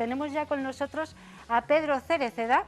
tenemos ya con nosotros a Pedro Cereceda,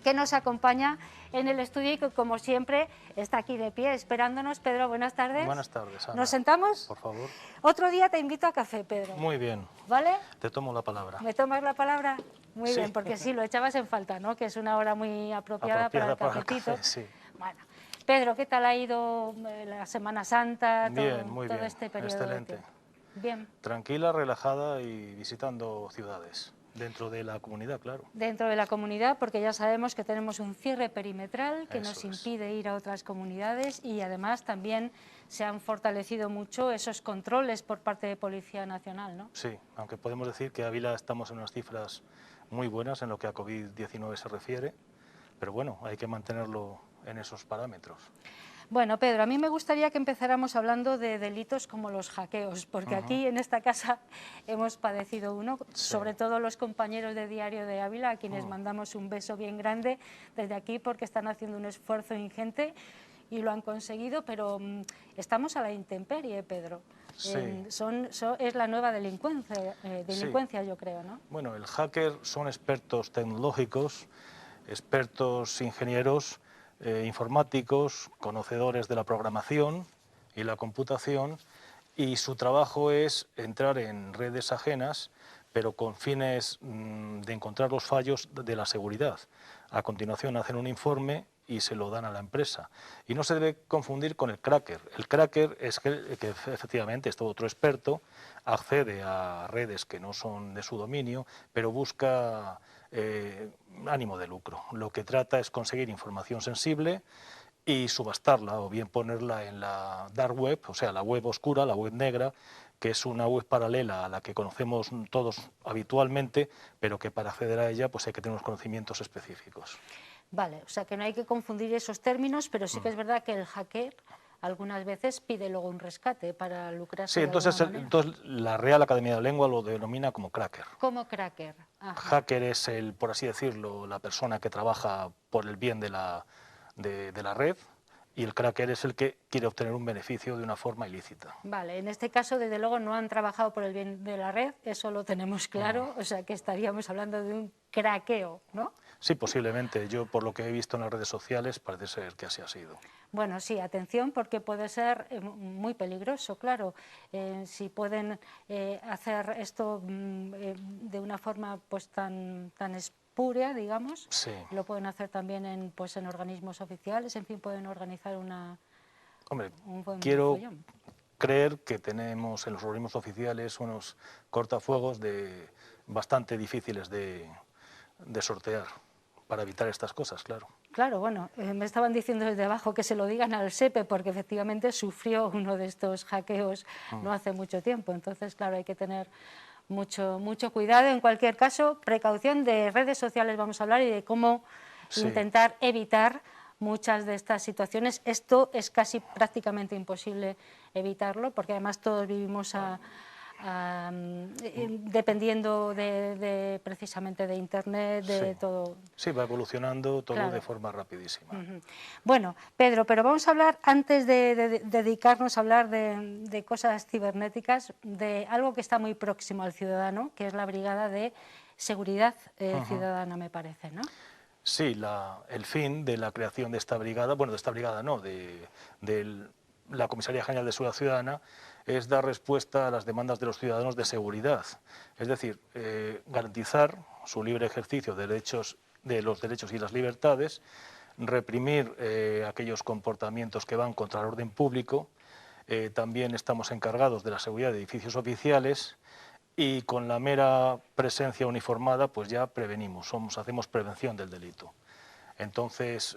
que nos acompaña en el estudio y que, como siempre, está aquí de pie esperándonos. Pedro, buenas tardes. Buenas tardes, Ana. ¿Nos sentamos? Por favor. Otro día te invito a café, Pedro. Muy bien. ¿Vale? Te tomo la palabra. ¿Me tomas la palabra? Muy Sí. bien, porque sí, lo echabas en falta, ¿no? Que es una hora muy apropiada para el cafetito. Café, sí. Bueno, Pedro, ¿qué tal ha ido la Semana Santa? Bien, muy todo bien. este periodo Excelente. de tiempo? Bien. Tranquila, relajada y visitando ciudades. Dentro de la comunidad, claro. Dentro de la comunidad, porque ya sabemos que tenemos un cierre perimetral que nos Eso es. impide ir a otras comunidades, y además también se han fortalecido mucho esos controles por parte de Policía Nacional, ¿no? Sí, aunque podemos decir que Ávila estamos en unas cifras muy buenas en lo que a COVID-19 se refiere, pero bueno, hay que mantenerlo en esos parámetros. Bueno, Pedro, a mí me gustaría que empezáramos hablando de delitos como los hackeos, porque aquí en esta casa hemos padecido uno, sobre todo los compañeros de Diario de Ávila, a quienes mandamos un beso bien grande desde aquí, porque están haciendo un esfuerzo ingente y lo han conseguido, pero estamos a la intemperie, Pedro. Sí. Es la nueva delincuencia, yo creo, ¿no? Bueno, el hacker son expertos tecnológicos, expertos ingenieros, informáticos, conocedores de la programación y la computación, y su trabajo es entrar en redes ajenas, pero con fines de encontrar los fallos de la seguridad. A continuación hacen un informe y se lo dan a la empresa. Y no se debe confundir con el cracker. El cracker es que efectivamente es todo otro experto, accede a redes que no son de su dominio, pero busca ánimo de lucro. Lo que trata es conseguir información sensible y subastarla, o bien ponerla en la dark web, o sea, la web oscura, la web negra, que es una web paralela a la que conocemos todos habitualmente, pero que para acceder a ella pues hay que tener unos conocimientos específicos. Vale, o sea que no hay que confundir esos términos, pero sí que es verdad que el hacker algunas veces pide luego un rescate para lucrarse Sí, de alguna entonces, manera. la Real Academia de la Lengua lo denomina como cracker. Como cracker. Ajá. Hacker es por así decirlo, la persona que trabaja por el bien de la red, y el cracker es el que quiere obtener un beneficio de una forma ilícita. Vale, en este caso desde luego no han trabajado por el bien de la red, eso lo tenemos claro, o sea que estaríamos hablando de un craqueo, ¿no? Sí, posiblemente. Yo, por lo que he visto en las redes sociales, parece ser que así ha sido. Bueno, sí, atención, porque puede ser muy peligroso, claro. Si pueden hacer esto de una forma pues tan espúrea, digamos, Sí. lo pueden hacer también en organismos oficiales, en fin, pueden organizar Hombre, un buen quiero follón. creer que tenemos en los organismos oficiales unos cortafuegos bastante difíciles de sortear para evitar estas cosas, claro. Claro, bueno, me estaban diciendo desde abajo que se lo digan al SEPE, porque efectivamente sufrió uno de estos hackeos no hace mucho tiempo. Entonces, claro, hay que tener mucho cuidado. En cualquier caso, precaución. De redes sociales vamos a hablar y de cómo intentar evitar muchas de estas situaciones. Esto es casi prácticamente imposible evitarlo, porque además todos vivimos dependiendo precisamente de Internet, de todo. Sí, va evolucionando todo de forma rapidísima. Bueno, Pedro, pero vamos a hablar, antes de dedicarnos a hablar de cosas cibernéticas, de algo que está muy próximo al ciudadano, que es la Brigada de Seguridad Ciudadana, me parece, ¿no? Sí, el fin de la creación de esta brigada, bueno, de esta brigada no, de la Comisaría General de Seguridad Ciudadana, es dar respuesta a las demandas de los ciudadanos de seguridad, es decir, garantizar su libre ejercicio de los derechos y las libertades, reprimir aquellos comportamientos que van contra el orden público. También estamos encargados de la seguridad de edificios oficiales, y con la mera presencia uniformada pues ya prevenimos, hacemos prevención del delito. Entonces,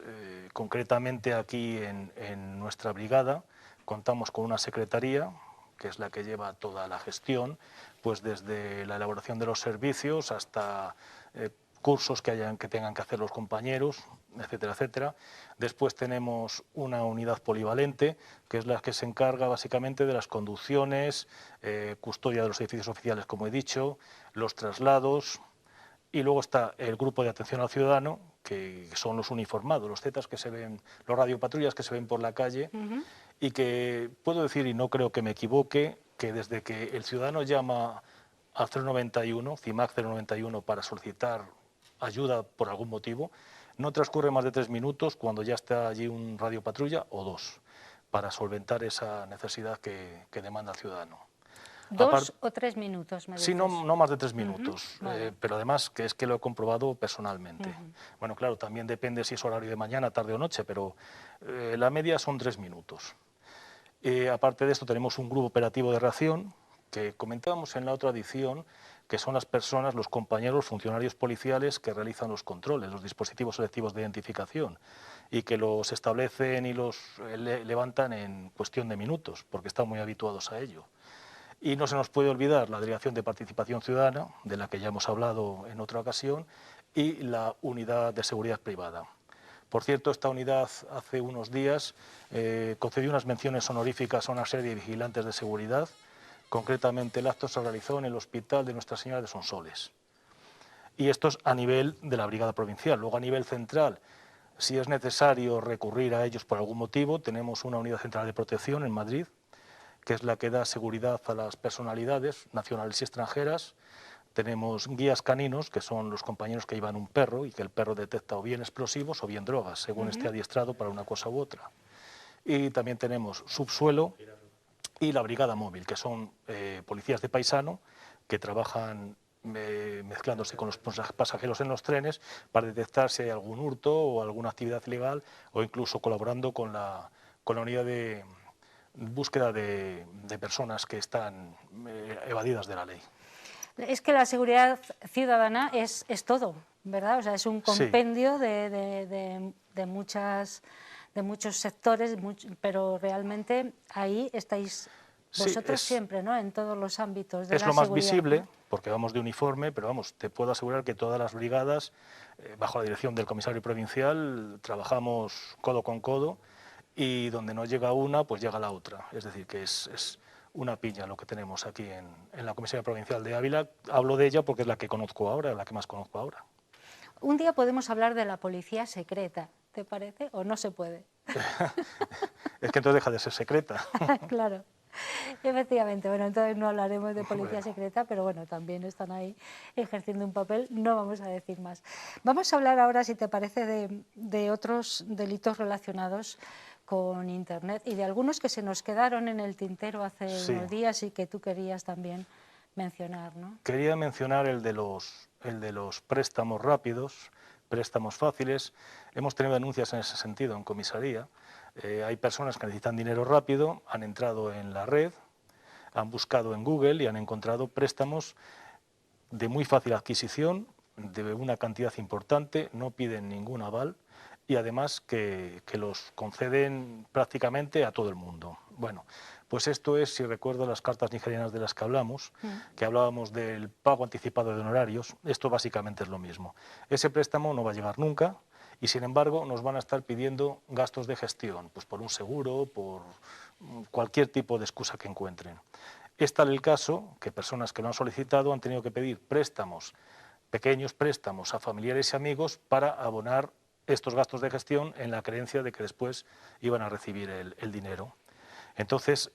concretamente aquí en nuestra brigada contamos con una secretaría, que es la que lleva toda la gestión, pues desde la elaboración de los servicios hasta cursos que tengan que hacer los compañeros, etcétera, etcétera. Después tenemos una unidad polivalente, que es la que se encarga básicamente de las conducciones, custodia de los edificios oficiales, como he dicho, los traslados. Y luego está el grupo de atención al ciudadano, que son los uniformados, los zetas que se ven, los radiopatrullas que se ven por la calle, y que puedo decir, y no creo que me equivoque, que desde que el ciudadano llama al 091, CIMAC 091, para solicitar ayuda por algún motivo. No transcurre más de 3 minutos cuando ya está allí un radiopatrulla o 2 para solventar esa necesidad que demanda el ciudadano. 2 o 3 minutos, me dices. Sí, no más de 3 minutos, vale. pero además que es que lo he comprobado personalmente. Bueno, claro, también depende si es horario de mañana, tarde o noche, pero la media son 3 minutos. Aparte de esto tenemos un grupo operativo de reacción que comentábamos en la otra edición, que son las personas, los compañeros funcionarios policiales que realizan los controles, los dispositivos selectivos de identificación, y que los establecen y los levantan en cuestión de minutos, porque están muy habituados a ello. Y no se nos puede olvidar la Delegación de Participación Ciudadana, de la que ya hemos hablado en otra ocasión, y la Unidad de Seguridad Privada. Por cierto, esta unidad hace unos días concedió unas menciones honoríficas a una serie de vigilantes de seguridad. Concretamente, el acto se realizó en el Hospital de Nuestra Señora de Sonsoles. Y esto es a nivel de la Brigada Provincial. Luego, a nivel central, si es necesario recurrir a ellos por algún motivo, tenemos una unidad central de protección en Madrid, que es la que da seguridad a las personalidades nacionales y extranjeras. Tenemos guías caninos, que son los compañeros que llevan un perro y que el perro detecta o bien explosivos o bien drogas, según esté adiestrado para una cosa u otra. Y también tenemos subsuelo y la brigada móvil, que son policías de paisano que trabajan mezclándose con los pasajeros en los trenes para detectar si hay algún hurto o alguna actividad ilegal, o incluso colaborando con la unidad de búsqueda de personas que están evadidas de la ley. Es que la seguridad ciudadana es todo, ¿verdad? O sea, es un compendio de muchos sectores, pero realmente ahí estáis vosotros siempre, ¿no? En todos los ámbitos de la seguridad. Es lo más visible, porque vamos de uniforme, pero vamos, te puedo asegurar que todas las brigadas, bajo la dirección del comisario provincial, trabajamos codo con codo, y donde no llega una, pues llega la otra. Es decir, que es una piña lo que tenemos aquí en la Comisaría Provincial de Ávila. Hablo de ella porque es la que conozco ahora, la que más conozco ahora. Un día podemos hablar de la policía secreta, ¿te parece? ¿O no se puede? Es que entonces deja de ser secreta. Claro, efectivamente. Bueno, entonces no hablaremos de policía secreta, pero bueno, también están ahí ejerciendo un papel, no vamos a decir más. Vamos a hablar ahora, si te parece, de otros delitos relacionados con Internet y de algunos que se nos quedaron en el tintero hace unos días y que tú querías también mencionar, ¿no? Quería mencionar el de los préstamos rápidos, préstamos fáciles. Hemos tenido denuncias en ese sentido en comisaría. Hay personas que necesitan dinero rápido, han entrado en la red, han buscado en Google y han encontrado préstamos de muy fácil adquisición, de una cantidad importante, no piden ningún aval y además que los conceden prácticamente a todo el mundo. Bueno, pues esto es, si recuerdo las cartas nigerianas de las que hablamos, que hablábamos del pago anticipado de honorarios, esto básicamente es lo mismo. Ese préstamo no va a llegar nunca y sin embargo nos van a estar pidiendo gastos de gestión, pues por un seguro, por cualquier tipo de excusa que encuentren. Es tal el caso que personas que lo han solicitado han tenido que pedir préstamos, pequeños préstamos a familiares y amigos para abonar estos gastos de gestión en la creencia de que después iban a recibir el dinero. Entonces,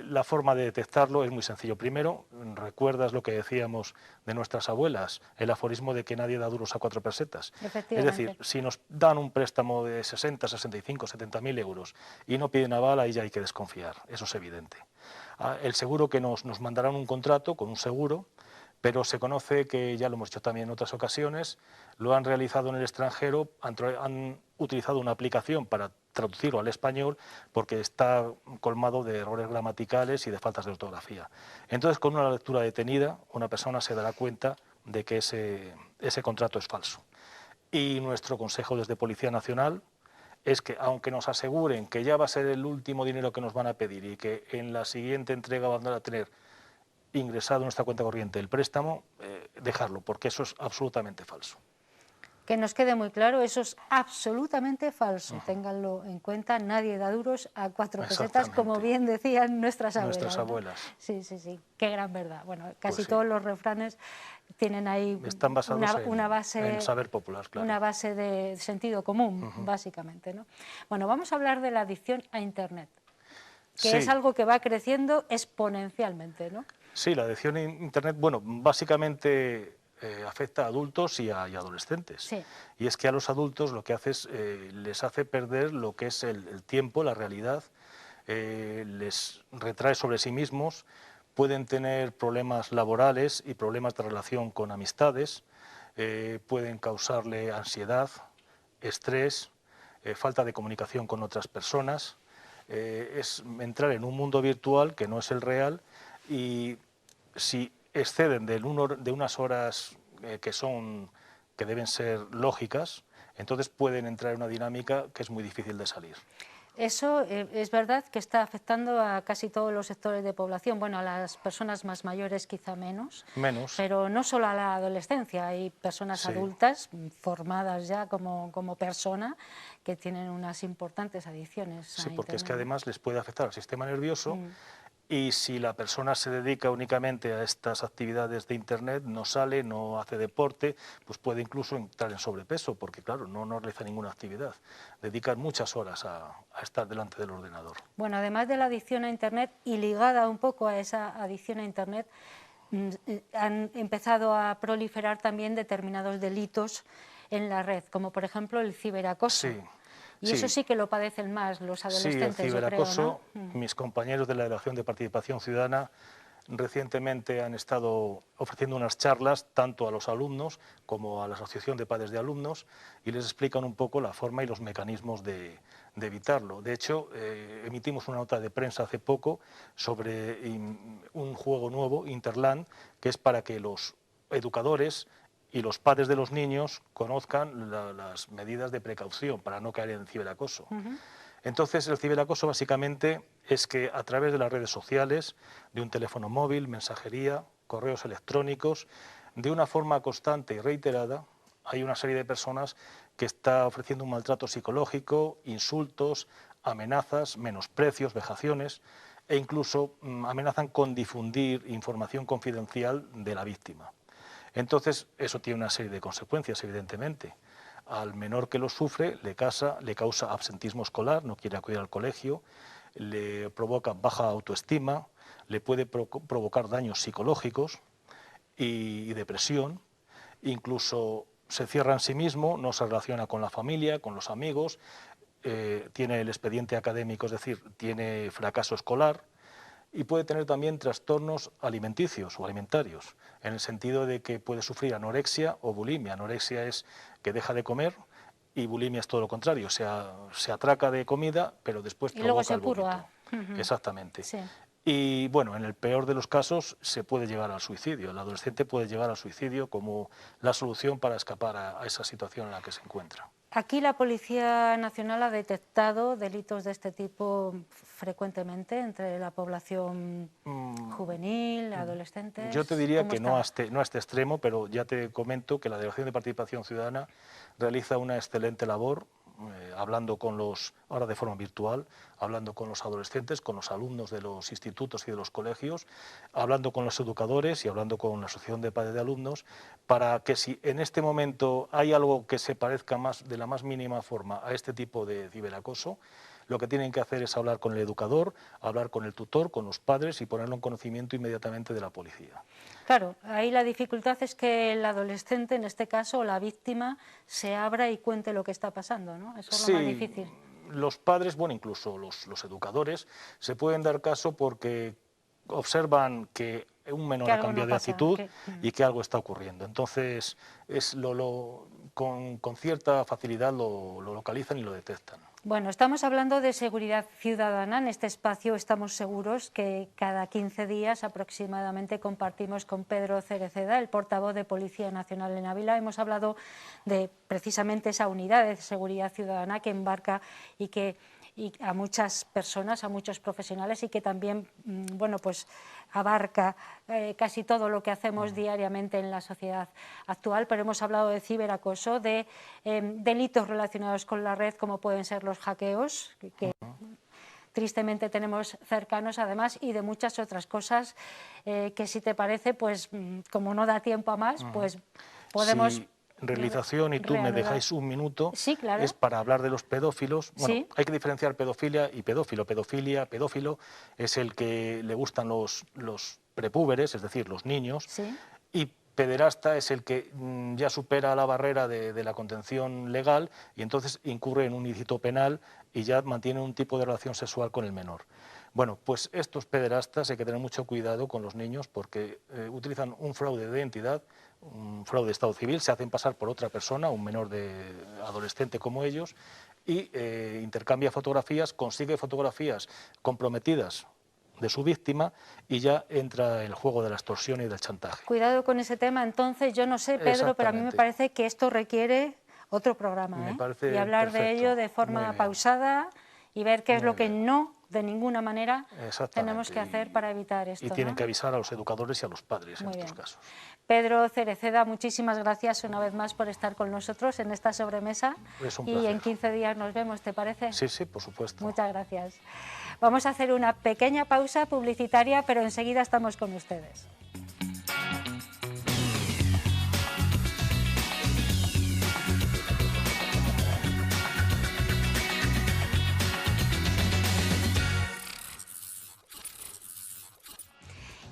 la forma de detectarlo es muy sencillo. Primero, recuerdas lo que decíamos de nuestras abuelas, el aforismo de que nadie da duros a 4 pesetas. Es decir, si nos dan un préstamo de 60, 65, 70.000 euros y no piden aval, ahí ya hay que desconfiar, eso es evidente. El seguro que nos mandarán un contrato con un seguro, pero se conoce que, ya lo hemos hecho también en otras ocasiones, lo han realizado en el extranjero, han utilizado una aplicación para traducirlo al español porque está colmado de errores gramaticales y de faltas de ortografía. Entonces, con una lectura detenida, una persona se dará cuenta de que ese contrato es falso. Y nuestro consejo desde Policía Nacional es que, aunque nos aseguren que ya va a ser el último dinero que nos van a pedir y que en la siguiente entrega van a tener ingresado en nuestra cuenta corriente el préstamo, dejarlo, porque eso es absolutamente falso. Que nos quede muy claro, eso es absolutamente falso. Ténganlo en cuenta, nadie da duros a 4 pesetas, como bien decían nuestras abuelas. Nuestras abuelas. Sí, sí, sí, qué gran verdad. Bueno, casi todos los refranes tienen ahí están basados una base, en saber popular, claro. Una base de sentido común, básicamente, ¿no? Bueno, vamos a hablar de la adicción a Internet, que es algo que va creciendo exponencialmente, ¿no? Sí, la adicción a Internet, bueno, básicamente afecta a adultos y y adolescentes. Sí. Y es que a los adultos lo que hace es, les hace perder lo que es el tiempo, la realidad, les retrae sobre sí mismos, pueden tener problemas laborales y problemas de relación con amistades, pueden causarle ansiedad, estrés, falta de comunicación con otras personas, es entrar en un mundo virtual que no es el real y si exceden de unas horas que deben ser lógicas, entonces pueden entrar en una dinámica que es muy difícil de salir. Eso es verdad que está afectando a casi todos los sectores de población, bueno, a las personas más mayores quizá menos, Menos, pero no solo a la adolescencia, hay personas sí, adultas formadas ya como persona que tienen unas importantes adicciones sí, a porque es que Internet, ¿no? además les puede afectar al sistema nervioso. Mm. Y si la persona se dedica únicamente a estas actividades de Internet, no sale, no hace deporte, pues puede incluso entrar en sobrepeso, porque claro, no realiza ninguna actividad. Dedican muchas horas a estar delante del ordenador. Bueno, además de la adicción a Internet y ligada un poco a esa adicción a Internet, han empezado a proliferar también determinados delitos en la red, como por ejemplo el ciberacoso. Sí, Y eso sí, sí que lo padecen más los sí, el adolescentes, yo creo, ¿no? ciberacoso, mis compañeros de la Delegación de Participación Ciudadana recientemente han estado ofreciendo unas charlas tanto a los alumnos como a la Asociación de Padres de Alumnos y les explican un poco la forma y los mecanismos de evitarlo. De hecho, emitimos una nota de prensa hace poco sobre un juego nuevo, Interland, que es para que los educadores y los padres de los niños conozcan las medidas de precaución para no caer en ciberacoso. Entonces, el ciberacoso básicamente es que a través de las redes sociales, de un teléfono móvil, mensajería, correos electrónicos, de una forma constante y reiterada, hay una serie de personas que está ofreciendo un maltrato psicológico, insultos, amenazas, menosprecios, vejaciones e incluso amenazan con difundir información confidencial de la víctima. Entonces, eso tiene una serie de consecuencias, evidentemente. Al menor que lo sufre le causa absentismo escolar, no quiere acudir al colegio, le provoca baja autoestima, le puede provocar daños psicológicos y depresión, incluso se cierra en sí mismo, no se relaciona con la familia, con los amigos, tiene el expediente académico, es decir, tiene fracaso escolar, y puede tener también trastornos alimenticios o alimentarios, en el sentido de que puede sufrir anorexia o bulimia. Anorexia es que deja de comer y bulimia es todo lo contrario, se atraca de comida, pero después Y luego provoca se el vómito. purga. Ujú. Exactamente. Sí. Y bueno, en el peor de los casos se puede llegar al suicidio. El adolescente puede llegar al suicidio como la solución para escapar a esa situación en la que se encuentra. Aquí la Policía Nacional ha detectado delitos de este tipo frecuentemente entre la población juvenil, Yo te adolescentes. diría ¿Cómo que no está? a este extremo, pero ya te comento que la Delegación de Participación Ciudadana realiza una excelente labor hablando con ahora de forma virtual, hablando con los adolescentes, con los alumnos de los institutos y de los colegios, hablando con los educadores y hablando con la Asociación de Padres de Alumnos, para que si en este momento hay algo que se parezca más de la más mínima forma a este tipo de ciberacoso, lo que tienen que hacer es hablar con el educador, hablar con el tutor, con los padres y ponerlo en conocimiento inmediatamente de la policía. Claro, ahí la dificultad es que el adolescente, en este caso, o la víctima, se abra y cuente lo que está pasando, ¿no? Eso es lo más Sí, difícil. los padres, bueno, incluso los educadores, se pueden dar caso porque observan que un Que menor ha algo no cambiado de pasa. actitud y que algo está ocurriendo. Entonces, con cierta facilidad lo localizan y lo detectan. Bueno, estamos hablando de seguridad ciudadana. En este espacio estamos seguros que cada 15 días aproximadamente compartimos con Pedro Cereceda, el portavoz de Policía Nacional en Ávila. Hemos hablado de precisamente esa unidad de seguridad ciudadana que embarca y a muchas personas, a muchos profesionales y que también bueno, pues abarca casi todo lo que hacemos diariamente en la sociedad actual, pero hemos hablado de ciberacoso, de delitos relacionados con la red como pueden ser los hackeos, que tristemente tenemos cercanos además, y de muchas otras cosas que si te parece, pues como no da tiempo a más, pues podemos... Si realización y tú me reanudar. dejáis un minuto, Sí, claro. es para hablar de los pedófilos. Bueno, Sí. hay que diferenciar pedofilia y pedófilo. Pedófilo es el que le gustan los prepúberes, es decir, los niños, Sí. y pederasta es el que ya supera la barrera de la contención legal y entonces incurre en un ilícito penal y ya mantiene un tipo de relación sexual con el menor. Bueno, pues estos pederastas hay que tener mucho cuidado con los niños porque utilizan un fraude de identidad, un fraude de estado civil, se hacen pasar por otra persona, un menor de adolescente como ellos, y intercambia fotografías, consigue fotografías comprometidas de su víctima y ya entra el juego de la extorsión y del chantaje. Cuidado con ese tema, entonces, yo no sé, Pedro, pero a mí me parece que esto requiere otro programa, Me parece y hablar perfecto. de ello de forma pausada y ver qué es lo que no, de ninguna manera, tenemos que hacer para evitar esto. Y tienen que avisar a los educadores y a los padres Muy en bien. estos casos. Pedro Cereceda, muchísimas gracias una vez más por estar con nosotros en esta sobremesa. Es un y placer. en 15 días nos vemos, ¿te parece? Sí, sí, por supuesto. Muchas gracias. Vamos a hacer una pequeña pausa publicitaria, pero enseguida estamos con ustedes.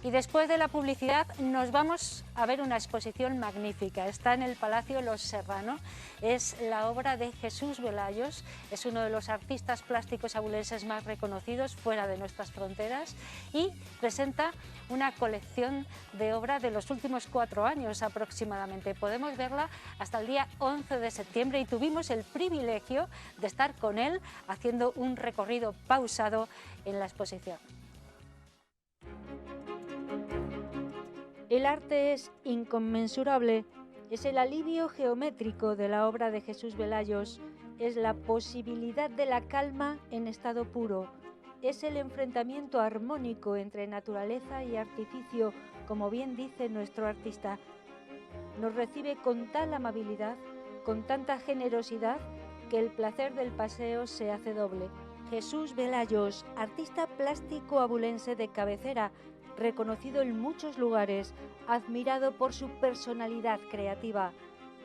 Y después de la publicidad nos vamos a ver una exposición magnífica. Está en el Palacio Los Serrano. Es la obra de Jesús Velayos. Es uno de los artistas plásticos abulenses más reconocidos fuera de nuestras fronteras y presenta una colección de obra de los últimos 4 años aproximadamente. Podemos verla hasta el día 11 de septiembre y tuvimos el privilegio de estar con él haciendo un recorrido pausado en la exposición. El arte es inconmensurable, es el alivio geométrico de la obra de Jesús Velayos, es la posibilidad de la calma en estado puro, es el enfrentamiento armónico entre naturaleza y artificio, como bien dice nuestro artista. Nos recibe con tal amabilidad, con tanta generosidad, que el placer del paseo se hace doble. Jesús Velayos, artista plástico abulense de cabecera, reconocido en muchos lugares, admirado por su personalidad creativa.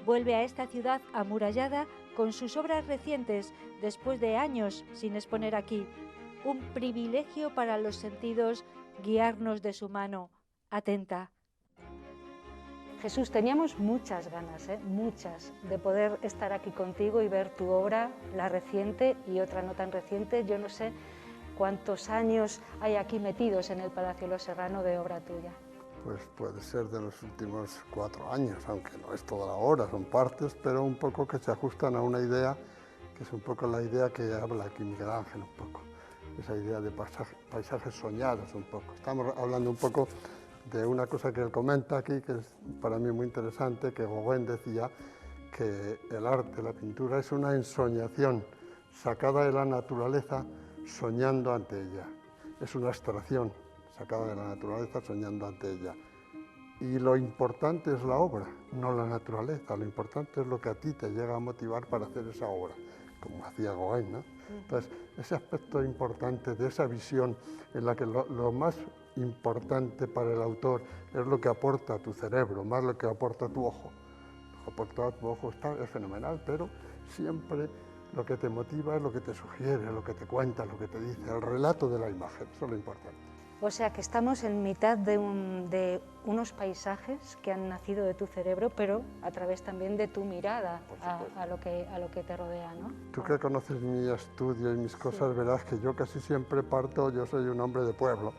Vuelve a esta ciudad amurallada con sus obras recientes, después de años sin exponer aquí. Un privilegio para los sentidos guiarnos de su mano. Atenta. Jesús, teníamos muchas ganas, muchas, de poder estar aquí contigo y ver tu obra, la reciente y otra no tan reciente. Yo no sé ¿cuántos años hay aquí metidos en el Palacio Los Serrano de obra tuya? Pues puede ser de los últimos 4 años, aunque no es toda la obra, son partes, pero un poco que se ajustan a una idea, que es un poco la idea que habla aquí Miguel Ángel, un poco, esa idea de paisajes soñados un poco. Estamos hablando un poco de una cosa que él comenta aquí, que es para mí muy interesante, que Gauguin decía que el arte, la pintura, es una ensoñación sacada de la naturaleza, soñando ante ella. Es una abstracción sacada de la naturaleza soñando ante ella. Y lo importante es la obra, no la naturaleza. Lo importante es lo que a ti te llega a motivar para hacer esa obra, como hacía Gauguin, ¿no? Entonces, ese aspecto importante de esa visión en la que lo más importante para el autor es lo que aporta a tu cerebro, más lo que aporta a tu ojo. Lo que aporta a tu ojo es fenomenal, pero siempre lo que te motiva es lo que te sugiere, lo que te cuenta, lo que te dice, el relato de la imagen, eso es lo importante. O sea que estamos en mitad de unos paisajes que han nacido de tu cerebro, pero a través también de tu mirada a lo que te rodea, ¿no? Tú que conoces mi estudio y mis cosas, verás que yo casi siempre parto, yo soy un hombre de pueblo.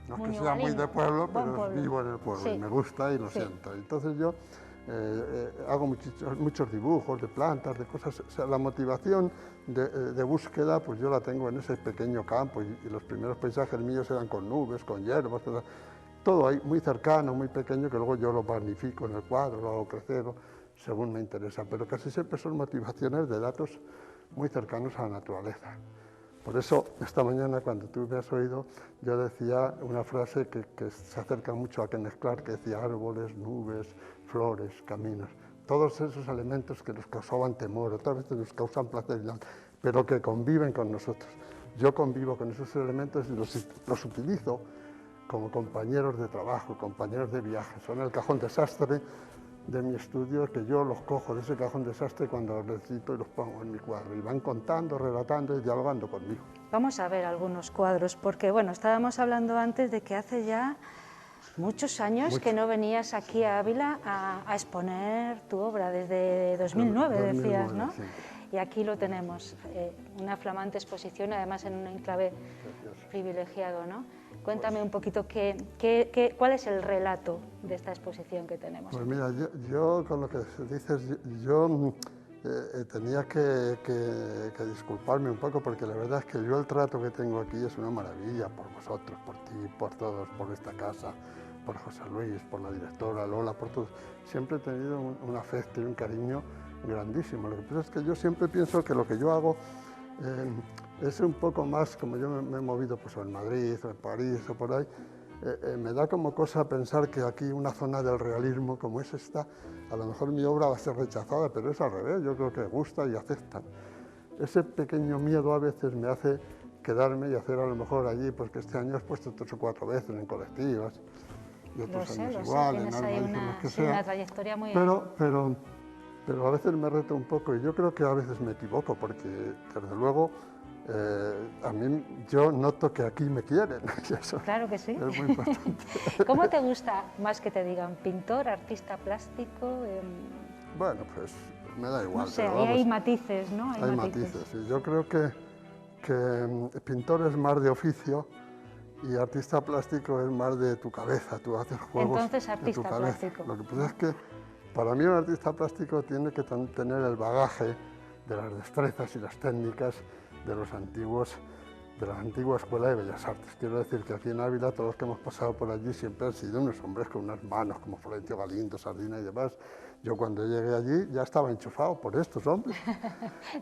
No es que sea muy de pueblo, pero vivo en el pueblo y me gusta y lo siento. Entonces yo hago muchos dibujos de plantas, de cosas. O sea, la motivación de búsqueda, pues yo la tengo en ese pequeño campo y los primeros paisajes míos eran con nubes, con hierbas, todo ahí muy cercano, muy pequeño, que luego yo lo magnifico en el cuadro, lo hago crecer, según me interesa. Pero casi siempre son motivaciones de datos muy cercanos a la naturaleza. Por eso, esta mañana, cuando tú me has oído, yo decía una frase que se acerca mucho a Kenneth Clark, que decía árboles, nubes, flores, caminos. Todos esos elementos que nos causaban temor, otras veces nos causan placer, pero que conviven con nosotros. Yo convivo con esos elementos y los utilizo como compañeros de trabajo, compañeros de viaje. Son el cajón desastre de mi estudio, que yo los cojo de ese cajón desastre cuando los necesito y los pongo en mi cuadro. Y van contando, relatando y dialogando conmigo. Vamos a ver algunos cuadros, porque bueno, estábamos hablando antes de que hace ya Muchos años que no venías aquí a Ávila a exponer tu obra, desde 2009 decías, ¿no? Sí. Y aquí lo tenemos, una flamante exposición, además en un enclave privilegiado, ¿no? Cuéntame un poquito cuál es el relato de esta exposición que tenemos. Pues mira, yo con lo que dices, yo tenía que disculparme un poco, porque la verdad es que yo el trato que tengo aquí es una maravilla por vosotros, por ti, por todos, por esta casa, por José Luis, por la directora Lola, por todos. Siempre he tenido un afecto y un cariño grandísimo. Lo que pasa es que yo siempre pienso que lo que yo hago es un poco más, como yo me he movido pues, en Madrid o en París o por ahí, me da como cosa pensar que aquí una zona del realismo como es esta, a lo mejor mi obra va a ser rechazada, pero es al revés, yo creo que gusta y aceptan. Ese pequeño miedo a veces me hace quedarme y hacer a lo mejor allí, pues que este año has puesto 3 o 4 veces en colectivas, y otros años igual, en Alma, que sea. Una trayectoria muy... Pero a veces me reto un poco, y yo creo que a veces me equivoco, porque desde luego a mí yo noto que aquí me quieren. Y eso claro que sí. Es muy importante. ¿Cómo te gusta más que te digan pintor, artista plástico? Bueno, pues me da igual. No sé, ahí hay matices, ¿no? Hay matices, sí. Yo creo que pintor es más de oficio y artista plástico es más de tu cabeza, tú haces juegos. Entonces, artista de tu cabeza. plástico. Lo que pasa es que para mí un artista plástico tiene que tener el bagaje de las destrezas y las técnicas de la antigua Escuela de Bellas Artes. Quiero decir que aquí en Ávila todos los que hemos pasado por allí siempre han sido unos hombres con unas manos como Florencio Galindo, Sardina y demás. Yo cuando llegué allí ya estaba enchufado por estos hombres.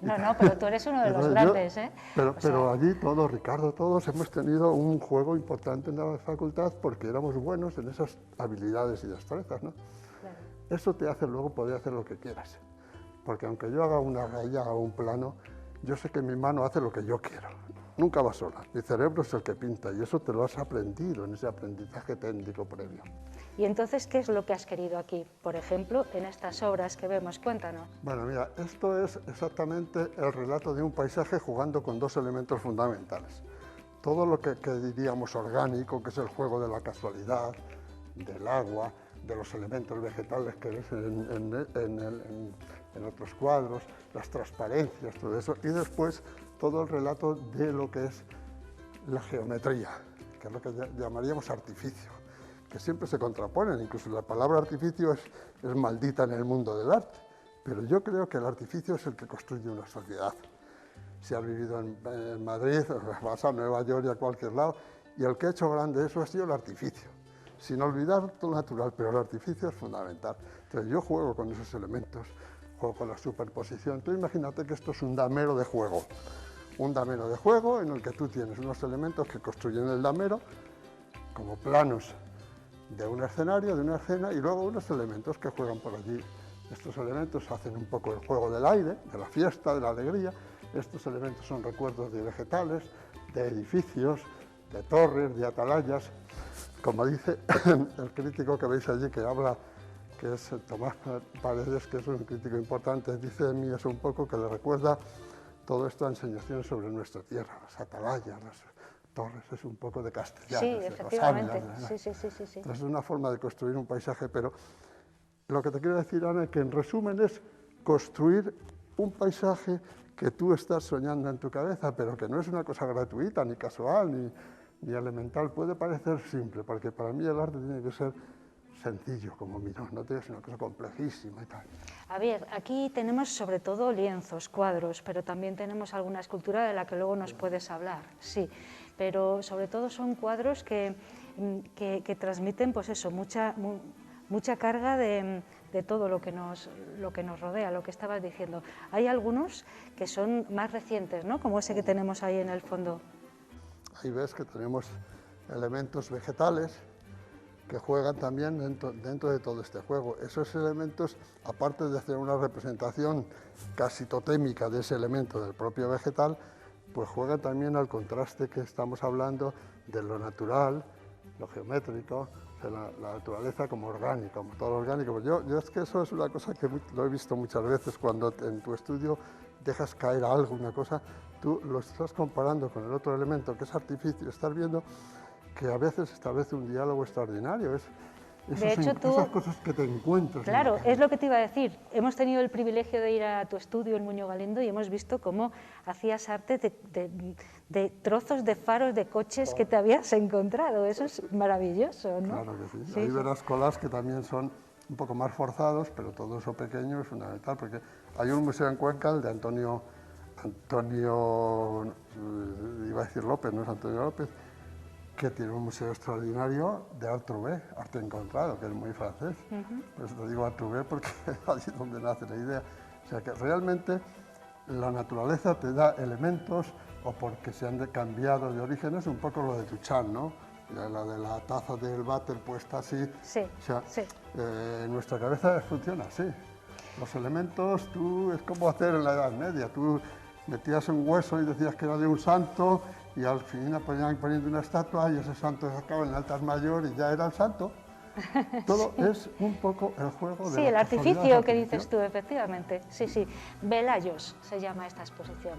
No, pero tú eres uno de los grandes, ¿eh? Pero allí todos, Ricardo, todos hemos tenido un juego importante en la facultad porque éramos buenos en esas habilidades y destrezas, ¿no? Claro. Eso te hace luego poder hacer lo que quieras. Porque aunque yo haga una raya o un plano, yo sé que mi mano hace lo que yo quiero. Nunca va sola. Mi cerebro es el que pinta y eso te lo has aprendido en ese aprendizaje técnico previo. ¿Y entonces qué es lo que has querido aquí? Por ejemplo, en estas obras que vemos, cuéntanos. Bueno, mira, esto es exactamente el relato de un paisaje jugando con 2 elementos fundamentales. Todo lo que diríamos orgánico, que es el juego de la casualidad, del agua, de los elementos vegetales que ves en otros cuadros, las transparencias, todo eso, y después todo el relato de lo que es la geometría, que es lo que llamaríamos artificio, que siempre se contraponen, incluso la palabra artificio es maldita en el mundo del arte, pero yo creo que el artificio es el que construye una sociedad. Si has vivido en Madrid, vas a Nueva York y a cualquier lado, y el que ha hecho grande eso ha sido el artificio, sin olvidar lo natural, pero el artificio es fundamental. Entonces yo juego con esos elementos, juego con la superposición. Tú imagínate que esto es un damero de juego, en el que tú tienes unos elementos que construyen el damero, como planos de un escenario, de una escena, y luego unos elementos que juegan por allí. Estos elementos hacen un poco el juego del aire, de la fiesta, de la alegría. Estos elementos son recuerdos de vegetales, de edificios, de torres, de atalayas. Como dice el crítico que veis allí, que habla, que es Tomás Paredes, que es un crítico importante, dice de mí eso un poco, que le recuerda todo esto a enseñaciones sobre nuestra tierra, las atalayas, las torres, es un poco de castellano. Sí, efectivamente. Sí. Es una forma de construir un paisaje, pero lo que te quiero decir, Ana, que en resumen es construir un paisaje que tú estás soñando en tu cabeza, pero que no es una cosa gratuita, ni casual, ni elemental. Puede parecer simple, porque para mí el arte tiene que ser sencillo, como Miró, no tiene que ser una cosa complejísima y tal. A ver, aquí tenemos sobre todo lienzos, cuadros, pero también tenemos alguna escultura de la que luego nos puedes hablar, sí, pero sobre todo son cuadros que transmiten, pues eso, mucha carga de todo lo que nos rodea, lo que estabas diciendo. Hay algunos que son más recientes, ¿no? Como ese que tenemos ahí en el fondo. Ahí ves que tenemos elementos vegetales que juegan también dentro de todo este juego. Esos elementos, aparte de hacer una representación casi totémica de ese elemento del propio vegetal, pues juegan también al contraste que estamos hablando de lo natural, lo geométrico, de la naturaleza como orgánica, como todo lo orgánico. Yo es que eso es una cosa que lo he visto muchas veces, cuando en tu estudio dejas caer algo, una cosa, tú lo estás comparando con el otro elemento que es artificio, estás viendo que a veces establece un diálogo extraordinario. De hecho, esas cosas que te encuentras. Claro, es lo que te iba a decir. Hemos tenido el privilegio de ir a tu estudio en Muñoz Galindo y hemos visto cómo hacías arte de trozos de faros de coches que te habías encontrado. Eso es maravilloso, ¿no? Claro que sí. Ahí verás colas que también son un poco más forzados, pero todo eso pequeño es fundamental, porque hay un museo en Cuenca, el de Antonio, iba a decir López, no es Antonio López, que tiene un museo extraordinario de Art Trouvé, arte encontrado, que es muy francés. Por eso te digo Art Trouvé porque es allí donde nace la idea. O sea que realmente la naturaleza te da elementos, o porque se han cambiado de orígenes, un poco lo de Duchamp, ¿no? La de la taza del váter puesta así. Sí, o sea, sí. Nuestra cabeza funciona así. Los elementos, es como hacer en la Edad Media. Tú metías un hueso y decías que era de un santo, y al final ponían poniendo una estatua y ese santo sacaba en el altar mayor y ya era el santo. Todo es un poco el juego de sí, el artificio que dices tú, efectivamente. Sí, sí. Velayos se llama esta exposición.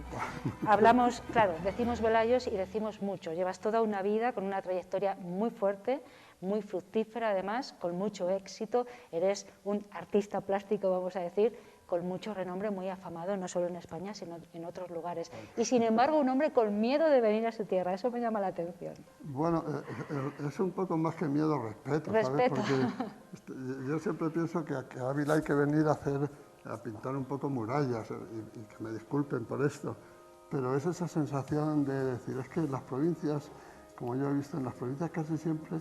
Hablamos, claro, decimos Velayos y decimos mucho. Llevas toda una vida con una trayectoria muy fuerte, muy fructífera además, con mucho éxito. Eres un artista plástico, vamos a decir, con mucho renombre, muy afamado, no solo en España, sino en otros lugares. Y sin embargo, un hombre con miedo de venir a su tierra, eso me llama la atención. Bueno, es un poco más que miedo, respeto, respeto. ¿sabes? Porque yo siempre pienso que a Ávila hay que venir a pintar un poco murallas, y que me disculpen por esto, pero es esa sensación de decir, es que en las provincias, como yo he visto, en las provincias casi siempre